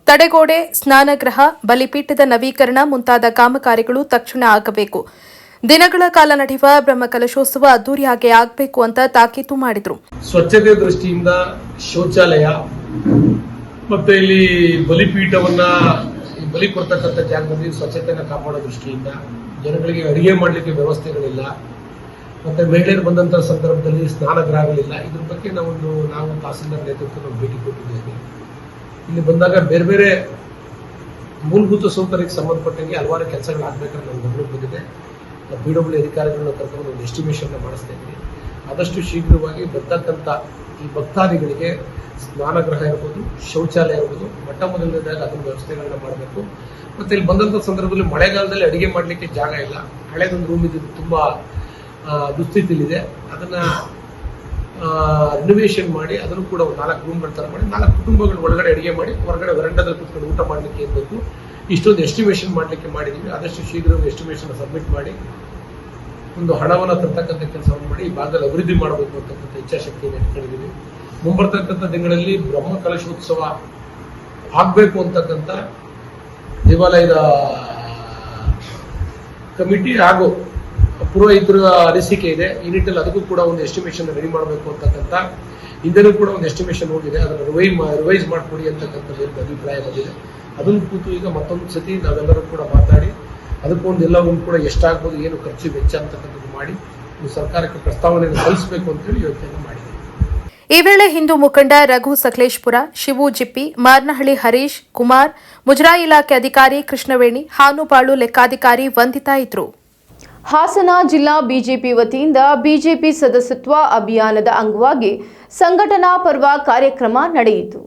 ತಡೆಗೋಡೆ, ಸ್ನಾನಗೃಹ, ಬಲಿಪೀಠದ ನವೀಕರಣ ಮುಂತಾದ ಕಾಮಗಾರಿಗಳು ತಕ್ಷಣ ಆಗಬೇಕು. ದಿನಗಳ ಕಾಲ ನಡೆಯುವ ಬ್ರಹ್ಮಕಲಶೋತ್ಸವ ಅದ್ದೂರಿಯಾಗಿ ಆಗಬೇಕು ಅಂತ ತಾಕೀತು ಮಾಡಿದ್ರು. ಸ್ವಚ್ಛತೆ ದೃಷ್ಟಿಯಿಂದ ಶೌಚಾಲಯ ಮತ್ತೆ ಇಲ್ಲಿ ಬಲಿಪೀಠವನ್ನ ಬಲಿ ಕೊಡ್ತಕ್ಕಂಥ ಜಾಗದಲ್ಲಿ ಸ್ವಚ್ಛತೆಯನ್ನು ಕಾಪಾಡೋ ದೃಷ್ಟಿಯಿಂದ ಜನಗಳಿಗೆ ಅಡಿಗೆ ಮಾಡಲಿಕ್ಕೆ ವ್ಯವಸ್ಥೆಗಳಿಲ್ಲ, ಮತ್ತೆ ಮಹಿಳೆಯರು ಬಂದಂತಹ ಸಂದರ್ಭದಲ್ಲಿ ಸ್ನಾನಗೃಹಗಳಿಲ್ಲ. ಇದ್ರ ಬಗ್ಗೆ ನಾವು ತಹಸೀಲ್ದಾರ್ ನೇತೃತ್ವದಲ್ಲಿ ಭೇಟಿ ಕೊಟ್ಟಿದ್ದೇವೆ. ಇಲ್ಲಿ ಬಂದಾಗ ಬೇರೆ ಬೇರೆ ಮೂಲಭೂತ ಸೌಕರ್ಯಕ್ಕೆ ಸಂಬಂಧಪಟ್ಟಂಗೆ ಹಲವಾರು ಕೆಲಸಗಳಾಗಬೇಕಾದ್ರೆ ನಮ್ಮ ಗಮನಕ್ಕೆ ಬಂದಿದೆ. PWD ಅಧಿಕಾರಿಗಳನ್ನ ಕರ್ಕೊಂಡು ಒಂದು ಎಸ್ಟಿಮೇಷನ್ ಮಾಡಿಸ್ತಾ ಇದ್ದೀವಿ. ಆದಷ್ಟು ಶೀಘ್ರವಾಗಿ ಬರ್ತಕ್ಕಂಥ ಈ ಭಕ್ತಾದಿಗಳಿಗೆ ಸ್ನಾನಗೃಹ ಇರ್ಬೋದು, ಶೌಚಾಲಯ ಇರ್ಬೋದು, ಮೊಟ್ಟ ಮೊದಲನೇದಾಗಿ ಅದನ್ನ ವ್ಯವಸ್ಥೆಗಳನ್ನ ಮಾಡಬೇಕು. ಮತ್ತೆ ಇಲ್ಲಿ ಬಂದಂಥ ಸಂದರ್ಭದಲ್ಲಿ ಮಳೆಗಾಲದಲ್ಲಿ ಅಡಿಗೆ ಮಾಡಲಿಕ್ಕೆ ಜಾಗ ಇಲ್ಲ. ಹಳೆದೊಂದು ರೂಮ್ ಇದ್ದು ತುಂಬಾ ದುಸ್ಥಿತಿಲಿದೆ. ಅದನ್ನ ರಿನೋವೇಷನ್ ಮಾಡಿ ಅದನ್ನು ಕೂಡ ಒಂದು 4 ರೂಮ್ಗಳ ಥರ ಮಾಡಿ 4 ಕುಟುಂಬಗಳು ಒಳಗಡೆ ಅಡಿಗೆ ಮಾಡಿ ಹೊರಗಡೆ ವರಂಡಾದಲ್ಲಿ ಕೂತ್ಕೊಂಡು ಊಟ ಮಾಡಲಿಕ್ಕೆ ಇರಬೇಕು. ಇಷ್ಟೊಂದು ಎಸ್ಟಿಮೇಷನ್ ಮಾಡಲಿಕ್ಕೆ ಮಾಡಿದ್ದೀವಿ. ಆದಷ್ಟು ಶೀಘ್ರ ಎಸ್ಟಿಮೇಷನ್ ಸಬ್ಮಿಟ್ ಮಾಡಿ ಒಂದು ಹಣವನ್ನು ತರ್ತಕ್ಕಂಥ ಕೆಲಸವನ್ನು ಮಾಡಿ ಈ ಭಾಗದಲ್ಲಿ ಅಭಿವೃದ್ಧಿ ಮಾಡಬೇಕು ಅಂತಕ್ಕಂಥ ಇಚ್ಛಾಶಕ್ತಿಯನ್ನು ಇಟ್ಕೊಂಡಿದ್ದೀವಿ. ಮುಂಬರ್ತಕ್ಕಂಥ ದಿನಗಳಲ್ಲಿ ಬ್ರಹ್ಮ ಕಲಶೋತ್ಸವ ಆಗಬೇಕು ಅಂತಕ್ಕಂಥ ದೇವಾಲಯದ ಕಮಿಟಿ ಹಾಗೂ ಪುರೋಹಿತರ ಅನಿಸಿಕೆ ಇದೆ. ಈ ನಿಟ್ಟಿನಲ್ಲಿ ಅದಕ್ಕೂ ಕೂಡ ಒಂದು ಎಸ್ಟಿಮೇಷನ್ ರೆಡಿ ಮಾಡಬೇಕು ಅಂತಕ್ಕಂಥ ಹಿಂದೆನೂ ಕೂಡ ಒಂದು ಎಸ್ಟಿಮೇಷನ್ ಹೋಗಿದೆ. ಅದನ್ನು ರಿವೈಸ್ ಮಾಡಿಕೊಡಿ ಅಂತಕ್ಕಂಥ ಅಭಿಪ್ರಾಯ ಬಂದಿದೆ. ಅದನ್ನು ಕೂತು ಈಗ ಮತ್ತೊಂದು ಸತಿ ನಾವೆಲ್ಲರೂ ಕೂಡ ಮಾತಾಡಿ ಅದಕ್ಕೊಂದು ಎಲ್ಲವೂ ಕೂಡ ಎಷ್ಟಾಗ್ಬೋದು, ಏನು ಖರ್ಚು ವೆಚ್ಚ ಅಂತಕ್ಕಂಥದ್ದು ಮಾಡಿ ಸರ್ಕಾರಕ್ಕೆ ಪ್ರಸ್ತಾವನೆಯನ್ನು ಸಲ್ಲಿಸಬೇಕು ಅಂತೇಳಿ ಯೋಚನೆ ಮಾಡಿದೆ. ಈ ವೇಳೆ ಹಿಂದೂ ಮುಖಂಡ ರಘು ಸಕಲೇಶ್ಪುರ, ಶಿವು ಜಿಪ್ಪಿ, ಮಾರ್ನಹಳ್ಳಿ ಹರೀಶ್ ಕುಮಾರ್, ಮುಜರಾಯಿ ಇಲಾಖೆ ಅಧಿಕಾರಿ ಕೃಷ್ಣವೇಣಿ, ಹಾನುಪಾಳು ಲೆಕ್ಕಾಧಿಕಾರಿ ವಂದಿತಾ ಇದ್ರು. ಹಾಸನ ಜಿಲ್ಲಾ ಬಿಜೆಪಿ ವತಿಯಿಂದ ಬಿಜೆಪಿ ಸದಸ್ಯತ್ವ ಅಭಿಯಾನದ ಅಂಗವಾಗಿ ಸಂಘಟನಾ ಪರ್ವ ಕಾರ್ಯಕ್ರಮ ನಡೆಯಿತು.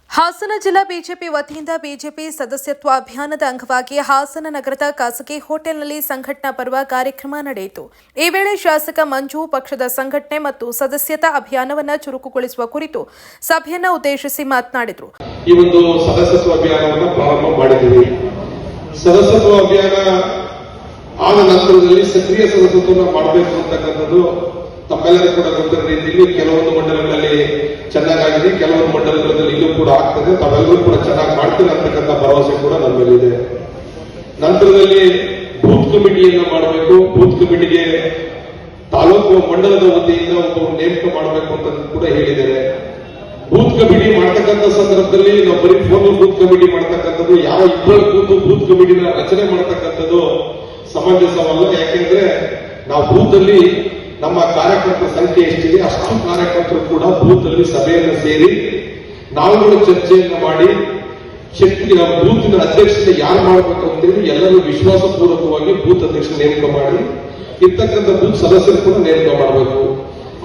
ಹಾಸನ ಜಿಲ್ಲಾ ಬಿಜೆಪಿ ವತಿಯಿಂದ ಬಿಜೆಪಿ ಸದಸ್ಯತ್ವ ಅಭಿಯಾನದ ಅಂಗವಾಗಿ ಹಾಸನ ನಗರದ ಖಾಸಗಿ ಹೋಟೆಲ್ನಲ್ಲಿ ಸಂಘಟನಾ ಪರ್ವ ಕಾರ್ಯಕ್ರಮ ನಡೆಯಿತು. ಈ ವೇಳೆ ಶಾಸಕ ಮಂಜು ಪಕ್ಷದ ಸಂಘಟನೆ ಮತ್ತು ಸದಸ್ಯತಾ ಅಭಿಯಾನವನ್ನು ಚುರುಕುಗೊಳಿಸುವ ಕುರಿತು ಸಭೆಯನ್ನು ಉದ್ದೇಶಿಸಿ ಮಾತನಾಡಿದರು. ಈ ಒಂದು ಸದಸ್ಯತ್ವ ಅಭಿಯಾನವನ್ನು ಪ್ರಾರಂಭ ಮಾಡಿದ್ದೀವಿ. ಸದಸ್ಯತ್ವ ಅಭಿಯಾನ ಆದ ನಂತರದಲ್ಲಿ ಸಕ್ರಿಯ ಸದಸ್ಯತ್ವವನ್ನು ಮಾಡಬೇಕು ಅಂತಕ್ಕಂಥದ್ದು ತಮ್ಮೆಲ್ಲರಿಗೂ ಕೂಡ ಗೊತ್ತಿರುವ ರೀತಿಯಲ್ಲಿ ಕೆಲವೊಂದು ಮಂಡಲಗಳಲ್ಲಿ ಚೆನ್ನಾಗಿದೆ, ಕೆಲವೊಂದು ಮಂಡಲಗಳಲ್ಲಿ ಇಲ್ಲೂ ಕೂಡ ಆಗ್ತದೆ. ತಾವೆಲ್ಲರೂ ಕೂಡ ಚೆನ್ನಾಗಿ ಮಾಡ್ತೀವಿ ಅಂತಕ್ಕಂಥ ಭರವಸೆ ಕೂಡ ನಮ್ಮ ಮೇಲಿದೆ. ನಂತರದಲ್ಲಿ ಬೂತ್ ಕಮಿಟಿಯನ್ನು ಮಾಡಬೇಕು. ಬೂತ್ ಕಮಿಟಿಗೆ ತಾಲೂಕು ಮಂಡಲದ ವತಿಯಿಂದ ಒಬ್ಬ ನೇಮಕ ಮಾಡಬೇಕು ಅಂತ ಕೂಡ ಹೇಳಿದ್ದಾರೆ. ಬೂತ್ ಕಮಿಟಿ ಮಾಡ್ತಕ್ಕಂಥ ಸಂದರ್ಭದಲ್ಲಿ ನಾವು ಬರೀ ಫೋನ್ ಬೂತ್ ಕಮಿಟಿ ಮಾಡ್ತಕ್ಕಂಥದ್ದು, ಯಾವ ಇಬ್ಬರು ಕೂತು ಬೂತ್ ಕಮಿಟಿನ ರಚನೆ ಮಾಡ್ತಕ್ಕಂಥದ್ದು ಸಮಂಜಸವಲ್ಲ. ಯಾಕೆಂದ್ರೆ ನಾವು ಬೂತ್ ಅಲ್ಲಿ ನಮ್ಮ ಕಾರ್ಯಕರ್ತರ ಸಂಖ್ಯೆ ಎಷ್ಟಿದೆ ಅಷ್ಟು ಕಾರ್ಯಕರ್ತರು ಕೂಡ ಬೂತ್ ಅಲ್ಲಿ ಸಭೆಯನ್ನು ಸೇರಿ ನಾವುಗಳು ಚರ್ಚೆಯನ್ನು ಮಾಡಿ ಬೂತಿನ ಅಧ್ಯಕ್ಷತೆ ಯಾರು ಮಾಡಬೇಕು ಅಂತೇಳಿ ಎಲ್ಲರೂ ವಿಶ್ವಾಸಪೂರ್ವಕವಾಗಿ ಬೂತ್ ಅಧ್ಯಕ್ಷ ನೇಮಕ ಮಾಡಿ ಇರ್ತಕ್ಕಂಥ ಬೂತ್ ಸದಸ್ಯರು ಕೂಡ ನೇಮಕ ಮಾಡಬೇಕು.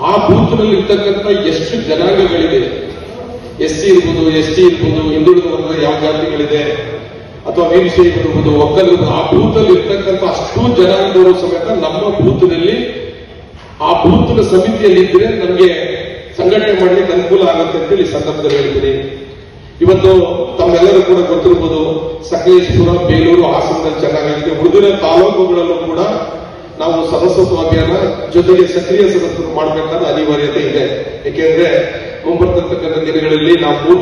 ಆ ಬೂತ್ ನಲ್ಲಿ ಇರ್ತಕ್ಕಂಥ ಎಷ್ಟು ಜನಾಂಗಗಳಿದೆ, SC ಇರ್ಬೋದು, ST ಇರ್ಬೋದು, ಹಿಂದುಳಿದ ವರ್ಗದ ಯಾವ ಜಾತಿಗಳಿದೆ ಅಥವಾ ವೀರಶೈವ ಇರ್ಬೋದು, ಒಕ್ಕಲಿಗ, ಆ ಬೂತ್ ಅಲ್ಲಿ ಇರ್ತಕ್ಕಂಥ ಅಷ್ಟು ಜನಾಂಗದವರು ಸಮೇತ ನಮ್ಮ ಬೂತ್ನಲ್ಲಿ ಆ ಬೂತ್ನ ಸಮಿತಿಯಲ್ಲಿ ಇದ್ರೆ ನಮಗೆ ಸಂಘಟನೆ ಮಾಡಲಿಕ್ಕೆ ಅನುಕೂಲ ಆಗುತ್ತೆ ಅಂತೇಳಿ ಸಂದರ್ಭದಲ್ಲಿ ಹೇಳ್ತೀನಿ. ಇವತ್ತು ತಮ್ಮೆಲ್ಲರೂ ಕೂಡ ಗೊತ್ತಿರ್ಬೋದು, ಸಕಲೇಶ್ಪುರ, ಬೇಲೂರು, ಹಾಸನದಲ್ಲಿ ಚೆನ್ನಾಗಿದೆ. ಉಳಿದಿನ ತಾಲೂಕುಗಳಲ್ಲೂ ಕೂಡ ನಾವು ಸದಸ್ಯತ್ವ ಅಭಿಯಾನ ಜೊತೆಗೆ ಸಕ್ರಿಯ ಸದಸ್ಯರು ಮಾಡಬೇಕಾದ ಅನಿವಾರ್ಯತೆ ಇದೆ. ಏಕೆಂದ್ರೆ ಮುಂಬರ್ತಕ್ಕಂಥ ದಿನಗಳಲ್ಲಿ ನಾವು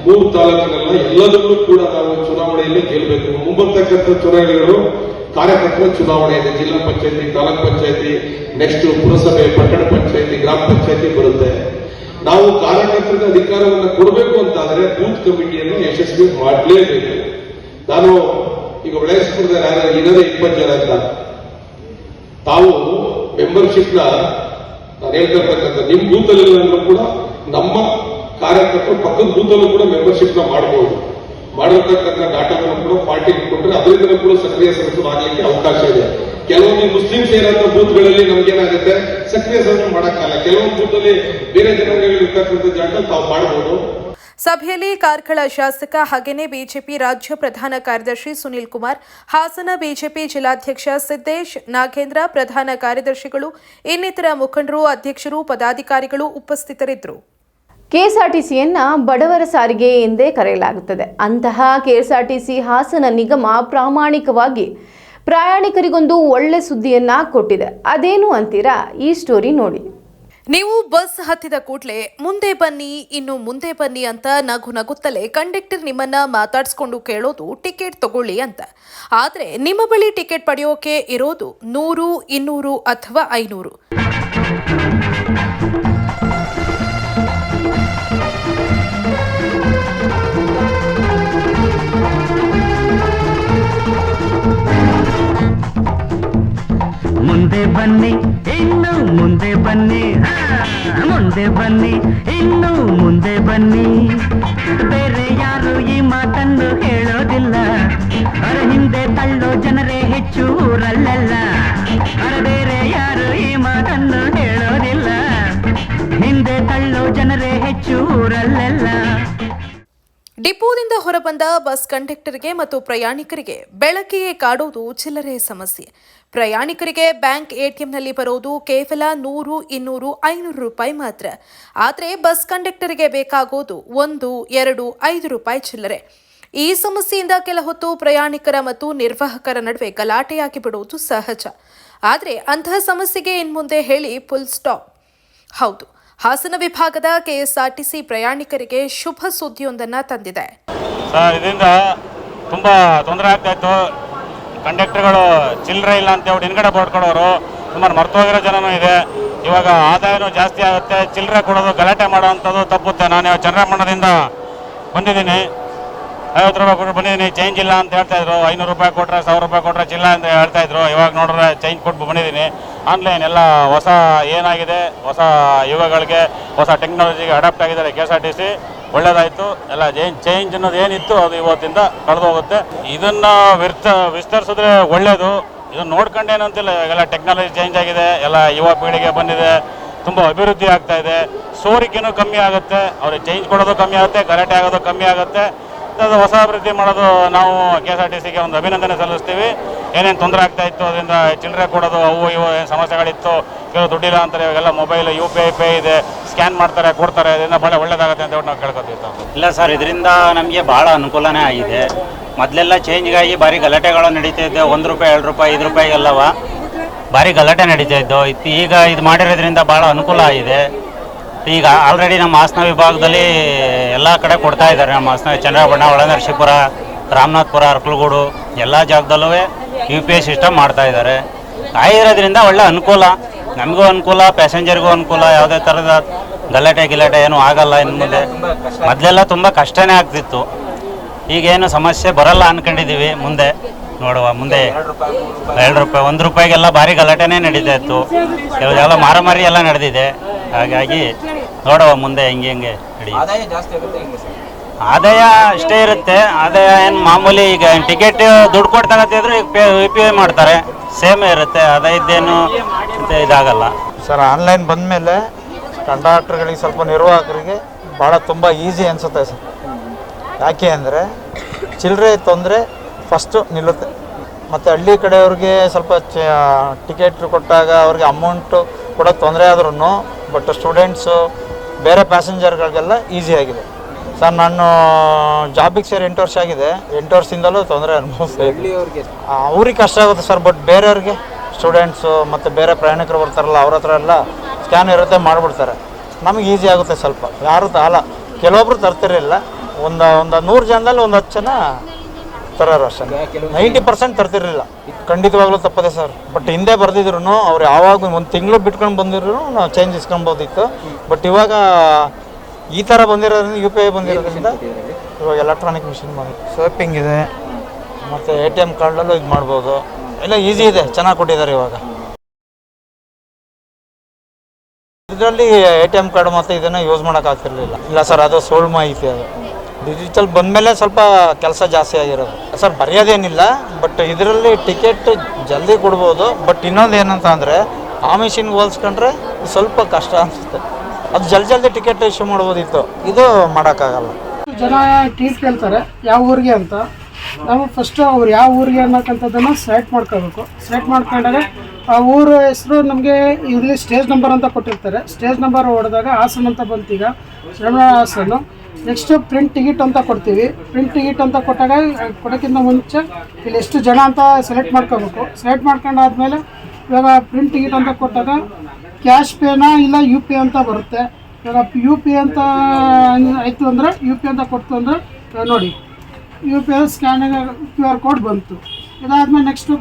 ಮೂರು ತಾಲೂಕಿನೆಲ್ಲ ಎಲ್ಲದನ್ನೂ ಕೂಡ ನಾವು ಚುನಾವಣೆಯಲ್ಲಿ ಗೆಲ್ಲಬೇಕು. ಮುಂಬರ್ತಕ್ಕಂಥ ಚುನಾವಣೆಗಳು ಕಾರ್ಯಕರ್ತರ ಚುನಾವಣೆ ಇದೆ. ಜಿಲ್ಲಾ ಪಂಚಾಯತಿ, ತಾಲೂಕ್ ಪಂಚಾಯತಿ, ನೆಕ್ಸ್ಟ್ ಪುರಸಭೆ, ಪಟ್ಟಣ ಪಂಚಾಯತಿ, ಗ್ರಾಮ ಪಂಚಾಯತಿ ಬರುತ್ತೆ. ನಾವು ಕಾರ್ಯಕರ್ತರಿಗೆ ಅಧಿಕಾರವನ್ನು ಕೊಡಬೇಕು ಅಂತಾದ್ರೆ ಬೂತ್ ಕಮಿಟಿಯನ್ನು ಯಶಸ್ವಿ ಮಾಡಲೇಬೇಕು. ನಾನು ಈಗ ಒಳಗಿಸ್ಬಿಡ್ದೆ ಇರೋದೇ 20 ಜನ ಅಂತ. ತಾವು ಮೆಂಬರ್ಶಿಪ್ ನಾನು ಹೇಳ್ತಾ ಇರ್ತಕ್ಕಂಥ ನಿಮ್ ಬೂತ್ ಅಲ್ಲಿ ಕೂಡ ನಮ್ಮ ಕಾರ್ಯಕರ್ತರು ಪಕ್ಕದ ಬೂತಲ್ಲೂ ಕೂಡ ಮೆಂಬರ್ಶಿಪ್ ನ ಮಾಡಬಹುದು. ಮಾಡಿರ್ತಕ್ಕಂಥ ಡಾಟಾವನ್ನು ಕೂಡ ಪಾರ್ಟಿಗೆ ಕೊಟ್ಟರೆ ಅದರಿಂದ ಕೂಡ ಸಕ್ರಿಯ ಸದಸ್ಯರು ಆಗಲಿಕ್ಕೆ ಅವಕಾಶ ಇದೆ. ಕೆಲವೊಂದು ಮುಸ್ಲಿಮ್ಸ್ ಏನಾದ್ರೂ ಬೂತ್ಗಳಲ್ಲಿ ನಮ್ಗೇನಾಗುತ್ತೆ ಸಕ್ರಿಯ ಸದಸ್ಯರು ಮಾಡಕ್ಕಲ್ಲ. ಕೆಲವೊಂದು ಬೂತಲ್ಲಿ ಬೇರೆ ಜನಗಳಿರ್ತಕ್ಕಂಥ ಜಾಗದಲ್ಲಿ ತಾವು ಮಾಡಬಹುದು. ಸಭೆಯಲ್ಲಿ ಕಾರ್ಕಳ ಶಾಸಕ ಹಾಗೇನೇ ಬಿಜೆಪಿ ರಾಜ್ಯ ಪ್ರಧಾನ ಕಾರ್ಯದರ್ಶಿ ಸುನೀಲ್ ಕುಮಾರ್, ಹಾಸನ ಬಿಜೆಪಿ ಜಿಲ್ಲಾಧ್ಯಕ್ಷ ಸಿದ್ದೇಶ್, ನಾಗೇಂದ್ರ, ಪ್ರಧಾನ ಕಾರ್ಯದರ್ಶಿಗಳು, ಇನ್ನಿತರ ಮುಖಂಡರು, ಅಧ್ಯಕ್ಷರು, ಪದಾಧಿಕಾರಿಗಳು ಉಪಸ್ಥಿತರಿದ್ದರು. ಕೆಎಸ್ಆರ್ಟಿಸಿಯನ್ನ ಬಡವರ ಸಾರಿಗೆ ಎಂದೇ ಕರೆಯಲಾಗುತ್ತದೆ. ಅಂತಹ ಕೆಎಸ್ಆರ್ಟಿಸಿ ಹಾಸನ ನಿಗಮ ಪ್ರಾಮಾಣಿಕವಾಗಿ ಪ್ರಯಾಣಿಕರಿಗೊಂದು ಒಳ್ಳೆ ಸುದ್ದಿಯನ್ನ ಕೊಟ್ಟಿದೆ. ಅದೇನು ಅಂತೀರಾ? ಈ ಸ್ಟೋರಿ ನೋಡಿ. ನೀವು ಬಸ್ ಹತ್ತಿದ ಕೂಡಲೇ ಮುಂದೆ ಬನ್ನಿ, ಇನ್ನು ಮುಂದೆ ಬನ್ನಿ ಅಂತ ನಗುತ್ತಲೇ ಕಂಡಕ್ಟರ್ ನಿಮ್ಮನ್ನ ಮಾತಾಡಿಸ್ಕೊಂಡು ಕೇಳೋದು ಟಿಕೆಟ್ ತಗೊಳ್ಳಿ ಅಂತ. ಆದರೆ ನಿಮ್ಮ ಬಳಿ ಟಿಕೆಟ್ ಪಡೆಯೋಕೆ ಇರೋದು 100, 200 ಅಥವಾ 500. ಮುಂದೆ ಬನ್ನಿ, ಇನ್ನು ಮುಂದೆ ಬನ್ನಿ, ಮುಂದೆ ಬನ್ನಿ, ಇನ್ನು ಮುಂದೆ ಬನ್ನಿ. ಬೇರೆ ಯಾರು ಈ ಮಾತನ್ನು ಹೇಳೋದಿಲ್ಲ. ಅವರ ಹಿಂದೆ ತಳ್ಳೋ ಜನರೇ ಹೆಚ್ಚು ಊರಲ್ಲೆಲ್ಲ. ಅವರ ಬೇರೆ ಯಾರು ಈ ಮಾತನ್ನು ಹೇಳೋದಿಲ್ಲ. ಹಿಂದೆ ತಳ್ಳೋ ಜನರೇ ಹೆಚ್ಚು ಊರಲ್ಲೆಲ್ಲ. ಡಿಪೋದಿಂದ ಹೊರಬಂದ ಬಸ್ ಕಂಡಕ್ಟರ್ಗೆ ಮತ್ತು ಪ್ರಯಾಣಿಕರಿಗೆ ಬೆಳಕಿಗೆ ಕಾಡೋದು ಚಿಲ್ಲರೆ ಸಮಸ್ಯೆ. ಪ್ರಯಾಣಿಕರಿಗೆ ಬ್ಯಾಂಕ್ ಎಟಿಎಂನಲ್ಲಿ ಬರೋದು ಕೇವಲ 100, 200, 500 ರೂಪಾಯಿ ಮಾತ್ರ. ಆದರೆ ಬಸ್ ಕಂಡಕ್ಟರ್ಗೆ ಬೇಕಾಗೋದು 1, 2, 5 ರೂಪಾಯಿ ಚಿಲ್ಲರೆ. ಈ ಸಮಸ್ಯೆಯಿಂದ ಕೆಲ ಹೊತ್ತು ಪ್ರಯಾಣಿಕರ ಮತ್ತು ನಿರ್ವಾಹಕರ ನಡುವೆ ಗಲಾಟೆಯಾಗಿ ಬಿಡುವುದು ಸಹಜ. ಆದರೆ ಅಂತಹ ಸಮಸ್ಯೆಗೆ ಇನ್ಮುಂದೆ ಹೇಳಿ ಫುಲ್ ಸ್ಟಾಪ್. ಹೌದು, ಹಾಸನ ವಿಭಾಗದ ಕೆಎಸ್ಆರ್ಟಿಸಿ ಪ್ರಯಾಣಿಕರಿಗೆ ಶುಭ ಸುದ್ದಿಯೊಂದನ್ನು ತಂದಿದೆ. ಇದರಿಂದ ತುಂಬ ತೊಂದರೆ ಆಗ್ತಾ ಇತ್ತು. ಕಂಡಕ್ಟರ್ಗಳು ಚಿಲ್ಲರೆ ಇಲ್ಲ ಅಂತ ಹೇಳಿ ಹಿಂದ್ಗಡೆ ಬೋರ್ಡ್ ಕೊಡೋರು, ಸುಮಾರು ಮರ್ತೋಗಿರೋ ಜನನೂ ಇದೆ. ಇವಾಗ ಆದಾಯನೂ ಜಾಸ್ತಿ ಆಗುತ್ತೆ, ಚಿಲ್ಲರೆ ಕೊಡೋದು ಗಲಾಟೆ ಮಾಡೋವಂಥದ್ದು ತಪ್ಪುತ್ತೆ. ನಾನು ಚಂದ್ರಮಣ್ಣದಿಂದ ಬಂದಿದ್ದೀನಿ. 50 ರೂಪಾಯಿ ಕೊಟ್ಟು ಬಂದಿದ್ದೀನಿ, ಚೇಂಜ್ ಇಲ್ಲ ಅಂತ ಹೇಳ್ತಾ ಇದ್ರು. 500 ರೂಪಾಯಿ ಕೊಟ್ಟರೆ 1000 ರೂಪಾಯಿ ಕೊಟ್ಟರೆ ಚಿಲ್ಲ ಅಂತ ಹೇಳ್ತಾ ಇದ್ರು. ಇವಾಗ ನೋಡಿದ್ರೆ ಚೇಂಜ್ ಕೊಟ್ಟು ಬಂದಿದ್ದೀನಿ. ಆನ್ಲೈನ್ ಎಲ್ಲ ಹೊಸ ಏನಾಗಿದೆ, ಹೊಸ ಯುಗಗಳಿಗೆ, ಹೊಸ ಟೆಕ್ನಾಲಜಿಗೆ ಅಡಾಪ್ಟ್ ಆಗಿದ್ದಾರೆ KSRTC. ಒಳ್ಳೇದಾಯಿತು. ಎಲ್ಲ ಚೇಂಜ್ ಅನ್ನೋದು ಏನಿತ್ತು ಅದು ಇವತ್ತಿಂದ ಕಳೆದು ಹೋಗುತ್ತೆ. ಇದನ್ನು ವಿಸ್ತರಿಸಿದ್ರೆ ಒಳ್ಳೆಯದು. ಇದನ್ನು ನೋಡ್ಕೊಂಡೇನಂತಿಲ್ಲ, ಇವಾಗೆಲ್ಲ ಟೆಕ್ನಾಲಜಿ ಚೇಂಜ್ ಆಗಿದೆ, ಎಲ್ಲ ಯುವ ಪೀಳಿಗೆ ಬಂದಿದೆ, ತುಂಬ ಅಭಿವೃದ್ಧಿ ಆಗ್ತಾ ಇದೆ. ಸೋರಿಕೆನೂ ಕಮ್ಮಿ ಆಗುತ್ತೆ, ಅವ್ರಿಗೆ ಚೇಂಜ್ ಕೊಡೋದು ಕಮ್ಮಿ ಆಗುತ್ತೆ, ಗಲಾಟೆ ಆಗೋದು ಕಮ್ಮಿ ಆಗುತ್ತೆ. ಅದು ಹೊಸ ಅಭಿವೃದ್ಧಿ ಮಾಡೋದು ನಾವು KSRTCಗೆ ಒಂದು ಅಭಿನಂದನೆ ಸಲ್ಲಿಸ್ತೀವಿ. ಏನೇನು ತೊಂದರೆ ಆಗ್ತಾ ಇತ್ತು ಅದರಿಂದ ಚಿಲ್ಲರೆ ಕೊಡೋದು ಅವು ಇವು ಏನು ಸಮಸ್ಯೆಗಳಿತ್ತು, ಕೆಲವು ದುಡ್ಡಿಲ್ಲ ಅಂತಾರೆ, ಇವಾಗೆಲ್ಲ ಮೊಬೈಲ್ UPI ಪೇ ಇದೆ, ಸ್ಕ್ಯಾನ್ ಮಾಡ್ತಾರೆ ಕೊಡ್ತಾರೆ, ಇದರಿಂದ ಭಾಳ ಒಳ್ಳೇದಾಗುತ್ತೆ ಅಂತ ನಾವು ಕೇಳ್ಕೊತೀವಿ. ಇಲ್ಲ ಸರ್, ಇದರಿಂದ ನಮಗೆ ಭಾಳ ಅನುಕೂಲನೇ ಆಗಿದೆ. ಮೊದಲೆಲ್ಲ ಚೇಂಜ್ಗಾಗಿ ಭಾರಿ ಗಲಾಟೆಗಳು ನಡೀತಾ ಇದ್ದವು. 1 ರೂಪಾಯಿ 2 ರೂಪಾಯಿ 5 ರೂಪಾಯಿಗೆಲ್ಲವ ಭಾರಿ ಗಲಾಟೆ ನಡೀತಾ ಇದ್ದವು. ಈಗ ಇದು ಮಾಡಿರೋದ್ರಿಂದ ಭಾಳ ಅನುಕೂಲ ಆಗಿದೆ. ಈಗ ಆಲ್ರೆಡಿ ನಮ್ಮ ಹಾಸನ ವಿಭಾಗದಲ್ಲಿ ಎಲ್ಲ ಕಡೆ ಕೊಡ್ತಾ ಇದ್ದಾರೆ. ನಮ್ಮ ಹಾಸನ ಚಂದ್ರಬಣ್ಣ, ಒಳನರಸೀಪುರ, ರಾಮನಾಥ್ಪುರ, ಅರ್ಕಲಗೂಡು ಎಲ್ಲ ಜಾಗದಲ್ಲೂ UPI ಸಿಸ್ಟಮ್ ಮಾಡ್ತಾ ಇದ್ದಾರೆ. ಆಗಿರೋದ್ರಿಂದ ಒಳ್ಳೆ ಅನುಕೂಲ, ನಮಗೂ ಅನುಕೂಲ, ಪ್ಯಾಸೆಂಜರ್ಗೂ ಅನುಕೂಲ. ಯಾವುದೇ ಥರದ ಗಲಾಟೆ ಏನೂ ಆಗಲ್ಲ ಇನ್ನು ಮುಂದೆ. ಮೊದಲೆಲ್ಲ ತುಂಬ ಕಷ್ಟನೇ ಆಗ್ತಿತ್ತು, ಈಗೇನು ಸಮಸ್ಯೆ ಬರಲ್ಲ ಅಂದ್ಕೊಂಡಿದ್ದೀವಿ. ಮುಂದೆ ನೋಡುವ, ಮುಂದೆ 2 ರೂಪಾಯಿ 1 ರೂಪಾಯಿಗೆಲ್ಲ ಭಾರಿ ಗಲಾಟೆನೇ ನಡೀತಾ ಇತ್ತು. ಕೆಲವೆಲ್ಲ ಮಾರಾಮಾರಿ ಎಲ್ಲ ನಡೆದಿದೆ. ಹಾಗಾಗಿ ನೋಡುವ ಮುಂದೆ ಹೆಂಗೆ ನಡೀ. ಆದಾಯ ಅಷ್ಟೇ ಇರುತ್ತೆ. ಆದಾಯ ಏನು ಮಾಮೂಲಿ, ಈಗ ಟಿಕೆಟ್ ದುಡ್ಡು ಕೊಟ್ಟು ತಗೋತಿದ್ರೆ UPI ಮಾಡ್ತಾರೆ, ಸೇಮ್ ಇರುತ್ತೆ. ಆದಾಯದ್ದೇನು ಇದಾಗಲ್ಲ ಸರ್. ಆನ್ಲೈನ್ ಬಂದಮೇಲೆ ಕಂಡಕ್ಟರ್ಗಳಿಗೆ, ಸ್ವಲ್ಪ ನಿರ್ವಾಹಕರಿಗೆ ಭಾಳ ತುಂಬ ಈಸಿ ಅನಿಸುತ್ತೆ ಸರ್. ಯಾಕೆ ಅಂದರೆ ಚಿಲ್ಲರೆ ತೊಂದರೆ ಫಸ್ಟು ನಿಲ್ಲುತ್ತೆ. ಮತ್ತು ಹಳ್ಳಿ ಕಡೆಯವ್ರಿಗೆ ಸ್ವಲ್ಪ ಟಿಕೆಟ್ ಕೊಟ್ಟಾಗ ಅವ್ರಿಗೆ ಅಮೌಂಟು ಕೊಡೋಕ್ಕೆ ತೊಂದರೆ ಆದ್ರೂ, ಬಟ್ ಸ್ಟೂಡೆಂಟ್ಸು ಬೇರೆ ಪ್ಯಾಸೆಂಜರ್ಗಳಿಗೆಲ್ಲ ಈಸಿ ಆಗಿದೆ ಸರ್. ನಾನು ಜಾಬಿಗೆ ಸೇರಿ 8 ವರ್ಷ ಆಗಿದೆ. 8 ವರ್ಷದಿಂದಲೂ ತೊಂದರೆ ಅನುಭವಿಸ್ತಾ ಇದ್ದೀನಿ. ಅವ್ರಿಗೆ ಕಷ್ಟ ಆಗುತ್ತೆ ಸರ್, ಬಟ್ ಬೇರೆಯವ್ರಿಗೆ, ಸ್ಟೂಡೆಂಟ್ಸು ಮತ್ತು ಬೇರೆ ಪ್ರಯಾಣಿಕರು ಬರ್ತಾರಲ್ಲ, ಅವ್ರ ಹತ್ರ ಎಲ್ಲ ಸ್ಕ್ಯಾನ್ ಇರುತ್ತೆ, ಮಾಡಿಬಿಡ್ತಾರೆ. ನಮಗೆ ಈಸಿ ಆಗುತ್ತೆ ಸ್ವಲ್ಪ. ಯಾರು ಅಲ್ಲ, ಕೆಲವೊಬ್ರು ತರ್ತಿರಲಿಲ್ಲ. ಒಂದು 100 ಜನದಲ್ಲಿ 10 ಜನ ತರೋರು ಅಷ್ಟೇ. 90% ತರ್ತಿರಲಿಲ್ಲ. ಖಂಡಿತವಾಗ್ಲೂ ತಪ್ಪದೆ ಸರ್. ಬಟ್ ಹಿಂದೆ ಬರ್ದಿದ್ರು ಅವ್ರು ಯಾವಾಗ 1 ತಿಂಗಳು ಬಿಟ್ಕೊಂಡು ಬಂದಿದ್ರು ನಾವು ಚೇಂಜ್ ಇಸ್ಕೊಬೋದಿತ್ತು. ಬಟ್ ಇವಾಗ ಈ ಥರ ಬಂದಿರೋದ್ರಿಂದ, UPI ಬಂದಿರೋದ್ರಿಂದ ಇವಾಗ ಎಲೆಕ್ಟ್ರಾನಿಕ್ ಮಿಷಿನ್ ಬಂದಿದೆ, ಸ್ವೈಪಿಂಗ್ ಇದೆ, ಮತ್ತು ATM ಕಾರ್ಡಲ್ಲೂ ಇದು ಮಾಡ್ಬೋದು. ಎಲ್ಲ ಈಸಿ ಇದೆ, ಚೆನ್ನಾಗಿ ಕೊಟ್ಟಿದ್ದಾರೆ ಇವಾಗ. ಇದರಲ್ಲಿ ATM ಕಾರ್ಡ್ ಮತ್ತು ಇದನ್ನು ಯೂಸ್ ಮಾಡೋಕ್ಕಾಗ್ತಿರ್ಲಿಲ್ಲ. ಇಲ್ಲ ಸರ್, ಅದು ಸುಳ್ಳು ಮಾಹಿತಿ. ಅದು ಡಿಜಿಟಲ್ ಬಂದಮೇಲೆ ಸ್ವಲ್ಪ ಕೆಲಸ ಜಾಸ್ತಿ ಆಗಿರೋದು ಸರ್. ಬರೆಯೋದೇನಿಲ್ಲ, ಬಟ್ ಇದರಲ್ಲಿ ಟಿಕೆಟ್ ಜಲ್ದಿ ಕೊಡ್ಬೋದು. ಬಟ್ ಇನ್ನೊಂದು ಏನಂತ ಅಂದರೆ, ಆ ಮಿಷಿನ್ಗೆ ಹೋಲಿಸ್ಕೊಂಡ್ರೆ ಸ್ವಲ್ಪ ಕಷ್ಟ ಅನಿಸುತ್ತೆ. ಅದು ಜಲ್ದಿ ಟಿಕೆಟ್ ಇಶ್ಯೂ ಮಾಡ್ಬೋದಿತ್ತು, ಇದು ಮಾಡೋಕ್ಕಾಗಲ್ಲ. ಜನ ಟಿಕೆಟ್ ಕೇಳ್ತಾರೆ ಯಾವ ಊರಿಗೆ ಅಂತ. ನಾವು ಫಸ್ಟು ಅವ್ರು ಯಾವ ಊರಿಗೆ ಅನ್ನೋಕ್ಕಂಥದ್ದನ್ನು ಸೆಲೆಕ್ಟ್ ಮಾಡ್ಕೋಬೇಕು. ಸೆಲೆಕ್ಟ್ ಮಾಡ್ಕೊಂಡಾಗ ಆ ಊರ ಹೆಸರು ನಮಗೆ ಇಲ್ಲಿ ಸ್ಟೇಜ್ ನಂಬರ್ ಅಂತ ಕೊಟ್ಟಿರ್ತಾರೆ. ಸ್ಟೇಜ್ ನಂಬರ್ ಹೊಡೆದಾಗ ಹಾಸನ ಅಂತ ಬಂತೀಗ, ಶ್ರವಣ ಹಾಸನ. ನೆಕ್ಸ್ಟು ಪ್ರಿಂಟ್ ಟಿಕೆಟ್ ಅಂತ ಕೊಡ್ತೀವಿ. ಪ್ರಿಂಟ್ ಟಿಕೆಟ್ ಅಂತ ಕೊಟ್ಟಾಗ ಕೊಡೋಕ್ಕಿಂತ ಮುಂಚೆ ಇಲ್ಲಿ ಎಷ್ಟು ಜನ ಅಂತ ಸೆಲೆಕ್ಟ್ ಮಾಡ್ಕೋಬೇಕು. ಸೆಲೆಕ್ಟ್ ಮಾಡ್ಕೊಂಡಾದ್ಮೇಲೆ ಇವಾಗ ಪ್ರಿಂಟ್ ಟಿಕೆಟ್ ಅಂತ ಕೊಟ್ಟಾಗ ಕ್ಯಾಶ್ ಪೇನಾ ಇಲ್ಲ UPI ಅಂತ ಬರುತ್ತೆ. ಇವಾಗ UPI ಅಂತ ಆಯಿತು ಅಂದರೆ, UPI ಅಂತ ಕೊಡ್ತು ಅಂದರೆ ನೋಡಿ UPI ಸ್ಕ್ಯಾನಿಂಗ್ QR ಕೋಡ್ ಬಂತು. ಇದಾದಮೇಲೆ ನೆಕ್ಸ್ಟು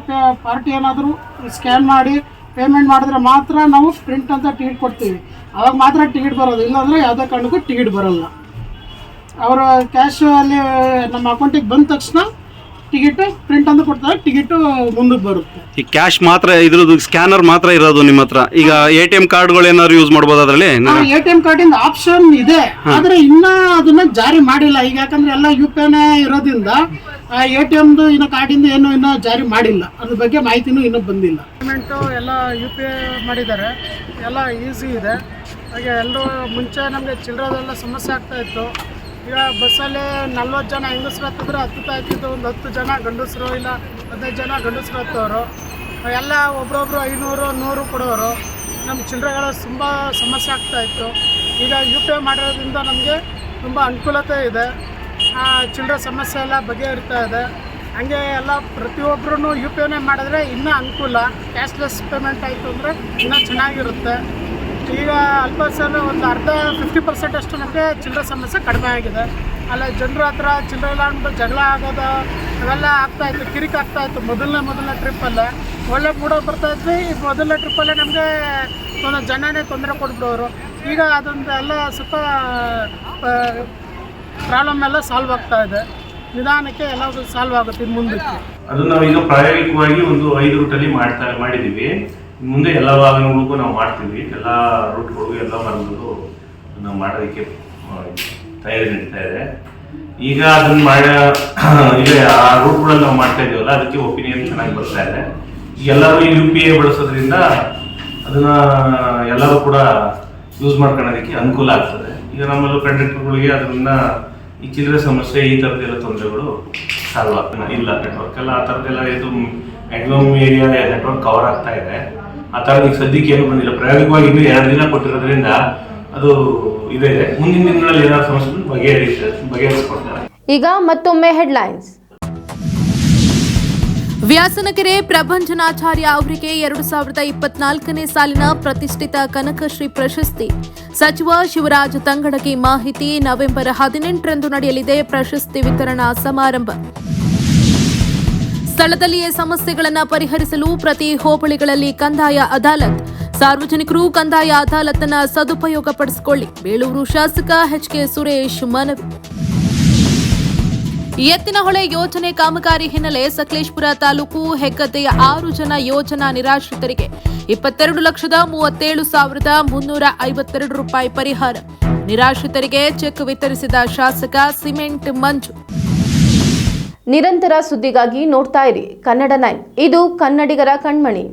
ಪಾರ್ಟಿ ಏನಾದರೂ ಸ್ಕ್ಯಾನ್ ಮಾಡಿ ಪೇಮೆಂಟ್ ಮಾಡಿದ್ರೆ ಮಾತ್ರ ನಾವು ಪ್ರಿಂಟ್ ಅಂತ ಟಿಕೆಟ್ ಕೊಡ್ತೀವಿ. ಆವಾಗ ಮಾತ್ರ ಟಿಕೆಟ್ ಬರೋದು, ಇಲ್ಲಾಂದರೆ ಯಾವುದೇ ಕಾರಣಕ್ಕೂ ಟಿಕೆಟ್ ಬರೋಲ್ಲ. ಅವರು ಕ್ಯಾಶು ಅಲ್ಲಿ ನಮ್ಮ ಅಕೌಂಟಿಗೆ ಬಂದ ತಕ್ಷಣ ಟಿಕೆಟ್ ಪ್ರಿಂಟ್ ಅಂತ ಕೊಡ್ತಾರೆ, ಟಿಕೆಟು ಮುಂದಕ್ಕೆ ಬರುತ್ತೆ. ಈ ಕ್ಯಾಶ್ ಮಾತ್ರ, ಇದ್ರದ್ದು ಸ್ಕ್ಯಾನರ್ ಮಾತ್ರ ಇರೋದು ನಿಮ್ಮ ಹತ್ರ. ಈಗ ATM ಕಾರ್ಡ್ಗಳು ಏನಾದ್ರು ಯೂಸ್ ಮಾಡ್ಬೋದು ಅದರಲ್ಲಿ? ATM ಕಾರ್ಡಿಂದ ಆಪ್ಷನ್ ಇದೆ, ಆದರೆ ಇನ್ನೂ ಅದನ್ನ ಜಾರಿ ಮಾಡಿಲ್ಲ. ಈಗ ಯಾಕಂದ್ರೆ ಎಲ್ಲ UPIನೇ ಇರೋದ್ರಿಂದ ATMದು ಇನ್ನು ಕಾರ್ಡಿಂದ ಏನು ಇನ್ನೂ ಜಾರಿ ಮಾಡಿಲ್ಲ. ಅದ್ರ ಬಗ್ಗೆ ಮಾಹಿತಿನೂ ಇನ್ನೂ ಬಂದಿಲ್ಲ. ಪೇಮೆಂಟು ಎಲ್ಲ UPI ಮಾಡಿದ್ದಾರೆ, ಎಲ್ಲ ಈಸಿ ಇದೆ. ಹಾಗೆ ಎಲ್ಲರೂ ಮುಂಚೆ ನಮಗೆ ಚಿಲ್ಲರೆದೆಲ್ಲ ಸಮಸ್ಯೆ ಆಗ್ತಾಯಿತ್ತು. ಈಗ ಬಸ್ಸಲ್ಲಿ 40 ಜನ ಹೆಂಗಸರು ಹತ್ತಿದ್ರೆ 10 ಹಾಕಿದ್ದು, ಒಂದು 10 ಜನ ಗಂಡಸರು ಇಲ್ಲ 15 ಜನ ಗಂಡಸರು ಹತ್ತೋರು. ಎಲ್ಲ ಒಬ್ರೊಬ್ರು 500 100 ಕೊಡೋರು. ನಮ್ಮ ಚಿಲ್ಲರೆಗಳ ತುಂಬ ಸಮಸ್ಯೆ ಆಗ್ತಾಯಿತ್ತು. ಈಗ UPI ಮಾಡಿರೋದ್ರಿಂದ ನಮಗೆ ತುಂಬ ಅನುಕೂಲತೆ ಇದೆ. ಚಿಲ್ಲರೆ ಸಮಸ್ಯೆ ಎಲ್ಲ ಬಗೆಹರಿತಾ ಇದೆ. ಹಂಗೆ ಎಲ್ಲ ಪ್ರತಿಯೊಬ್ಬರೂ UPIನೇ ಮಾಡಿದ್ರೆ ಇನ್ನೂ ಅನುಕೂಲ. ಕ್ಯಾಶ್ಲೆಸ್ ಪೇಮೆಂಟ್ ಆಯಿತು ಅಂದರೆ ಇನ್ನೂ ಚೆನ್ನಾಗಿರುತ್ತೆ. ಈಗ ಅಲ್ಪಸಲು ಒಂದು 50% ಅಷ್ಟು ನಮಗೆ ಚಿಲ್ಲರೆ ಸಮಸ್ಯೆ ಕಡಿಮೆ ಆಗಿದೆ. ಅಲ್ಲ ಜನರ ಹತ್ರ ಚಿಲ್ಲರೆ ಇಲ್ಲ ಅಂದ್ಬಿಟ್ಟು ಜಗಳ ಆಗೋದು ಅವೆಲ್ಲ ಆಗ್ತಾಯಿತ್ತು, ಕಿರಿಕ್ ಆಗ್ತಾಯಿತ್ತು. ಮೊದಲನೇ ಟ್ರಿಪ್ಪಲ್ಲೇ ಒಳ್ಳೆ ಮೂಡೋದು ಬರ್ತಾಯಿದ್ವಿ. ಈ ಮೊದಲನೇ ಟ್ರಿಪ್ಪಲ್ಲೇ ನಮಗೆ ಜನನೇ ತೊಂದರೆ ಕೊಟ್ಬಿಡೋರು. ಈಗ ಅದೊಂದು ಎಲ್ಲ ಸ್ವಲ್ಪ ಪ್ರಾಬ್ಲಮ್ ಎಲ್ಲ ಸಾಲ್ವ್ ಆಗ್ತಾಯಿದೆ. ನಿಧಾನಕ್ಕೆ ಎಲ್ಲವೂ ಸಾಲ್ವ್ ಆಗುತ್ತೆ ಇನ್ನು ಮುಂದಕ್ಕೆ. ಅದು ನಾವು ಈಗ ಪ್ರಾಯೋಗಿಕವಾಗಿ ಒಂದು 5 ರೂಟಲ್ಲಿ ಮಾಡಿದ್ದೀವಿ. ಮುಂದೆ ಎಲ್ಲ ವಾಹನಗಳಿಗೂ ನಾವು ಮಾಡ್ತೀವಿ. ಎಲ್ಲ ರೂಟ್ಗಳಿಗೂ ಎಲ್ಲ ಮಾರ್ಗಗಳು ನಾವು ಮಾಡೋದಕ್ಕೆ ತಯಾರಿ ನಡೀತಾ ಇದೆ. ಈಗ ಅದನ್ನ ಈಗ ಆ ರೂಟ್ಗಳಲ್ಲಿ ನಾವು ಮಾಡ್ತಾ ಇದೀವಲ್ಲ, ಅದಕ್ಕೆ ಒಪಿನಿಯನ್ ಚೆನ್ನಾಗಿ ಬರ್ತಾ ಇದೆ. ಎಲ್ಲರೂ ಈ UPI ಬಳಸೋದ್ರಿಂದ ಅದನ್ನ ಎಲ್ಲರೂ ಕೂಡ ಯೂಸ್ ಮಾಡ್ಕೊಳ್ಳೋದಕ್ಕೆ ಅನುಕೂಲ ಆಗ್ತದೆ. ಈಗ ನಮ್ಮಲ್ಲೂ ಕಂಡಕ್ಟರ್ಗಳಿಗೆ ಅದನ್ನ ಈ ಚಿಲ್ಲರೆ ಸಮಸ್ಯೆ, ಈ ಥರದ್ದೆಲ್ಲ ತೊಂದರೆಗಳು ಸಾಲ್ವ್ ಆಗ್ತದೆ. ಇಲ್ಲ ನೆಟ್ವರ್ಕ್ ಎಲ್ಲ ಆ ಥರದ್ದೆಲ್ಲ ಇದು ಮ್ಯಾಕ್ಸಿಮಮ್ ಏರಿಯಾ ನೆಟ್ವರ್ಕ್ ಕವರ್ ಆಗ್ತಾ ಇದೆ. ಆ ಥರದ್ದು ಈಗ ಸದ್ಯಕ್ಕೆ ಏನು ಬಂದಿಲ್ಲ. ಪ್ರಾಯೋಗಿಕವಾಗಿ ಇನ್ನೂ 2 ದಿನ ಕೊಟ್ಟಿರೋದ್ರಿಂದ ಅದು ಇದೆ. ಮುಂದಿನ ದಿನಗಳಲ್ಲಿ ಏನಾದ್ರು ಸಮಸ್ಯೆ ಬಗೆಹರಿಸ್ಕೊಡ್ತಾರೆ. ಈಗ ಮತ್ತೊಮ್ಮೆ ಹೆಡ್ಲೈನ್ಸ್. ವ್ಯಾಸನಕೆರೆ ಪ್ರಭಂಜನಾಚಾರ್ಯ ಅವರಿಗೆ 2024ನೇ ಸಾಲಿನ ಪ್ರತಿಷ್ಠಿತ ಕನಕಶ್ರೀ ಪ್ರಶಸ್ತಿ. ಸಚಿವ ಶಿವರಾಜ ತಂಗಡಗಿ ಮಾಹಿತಿ. ನವೆಂಬರ್ 18ರಂದು ನಡೆಯಲಿದೆ ಪ್ರಶಸ್ತಿ ವಿತರಣಾ ಸಮಾರಂಭ. ಸ್ಥಳದಲ್ಲಿಯೇ ಸಮಸ್ಯೆಗಳನ್ನು ಪರಿಹರಿಸಲು ಪ್ರತಿ ಹೋಬಳಿಗಳಲ್ಲಿ ಕಂದಾಯ ಅದಾಲತ್. ಸಾರ್ವಜನಿಕರು ಕಂದಾಯ ಅದಾಲತ್ನ ಸದುಪಯೋಗಪಡಿಸಿಕೊಳ್ಳಿ. ಬೇಳೂರು ಶಾಸಕ HK ಸುರೇಶ್ ಮನವಿ. ಎತ್ತಿನಹೊಳೆ ಯೋಜನೆ ಕಾಮಗಾರಿ ಹಿನ್ನೆಲೆ ಸಕಲೇಶಪುರ ತಾಲೂಕು ಹೆಗ್ಗದ್ದೆಯ 6 ಜನ ಯೋಜನಾ ನಿರಾಶ್ರಿತರಿಗೆ 22,37,352 ರೂಪಾಯಿ ಪರಿಹಾರ. ನಿರಾಶ್ರಿತರಿಗೆ ಚೆಕ್ ವಿತರಿಸಿದ ಶಾಸಕ ಸಿಮೆಂಟ್ ಮಂಜು. ನಿರಂತರ ಸುದ್ದಿಗಾಗಿ ನೋಡ್ತಾ ಇರಿ ಕನ್ನಡ 9. ಇದು ಕನ್ನಡಿಗರ ಕಣ್ಮಣಿ.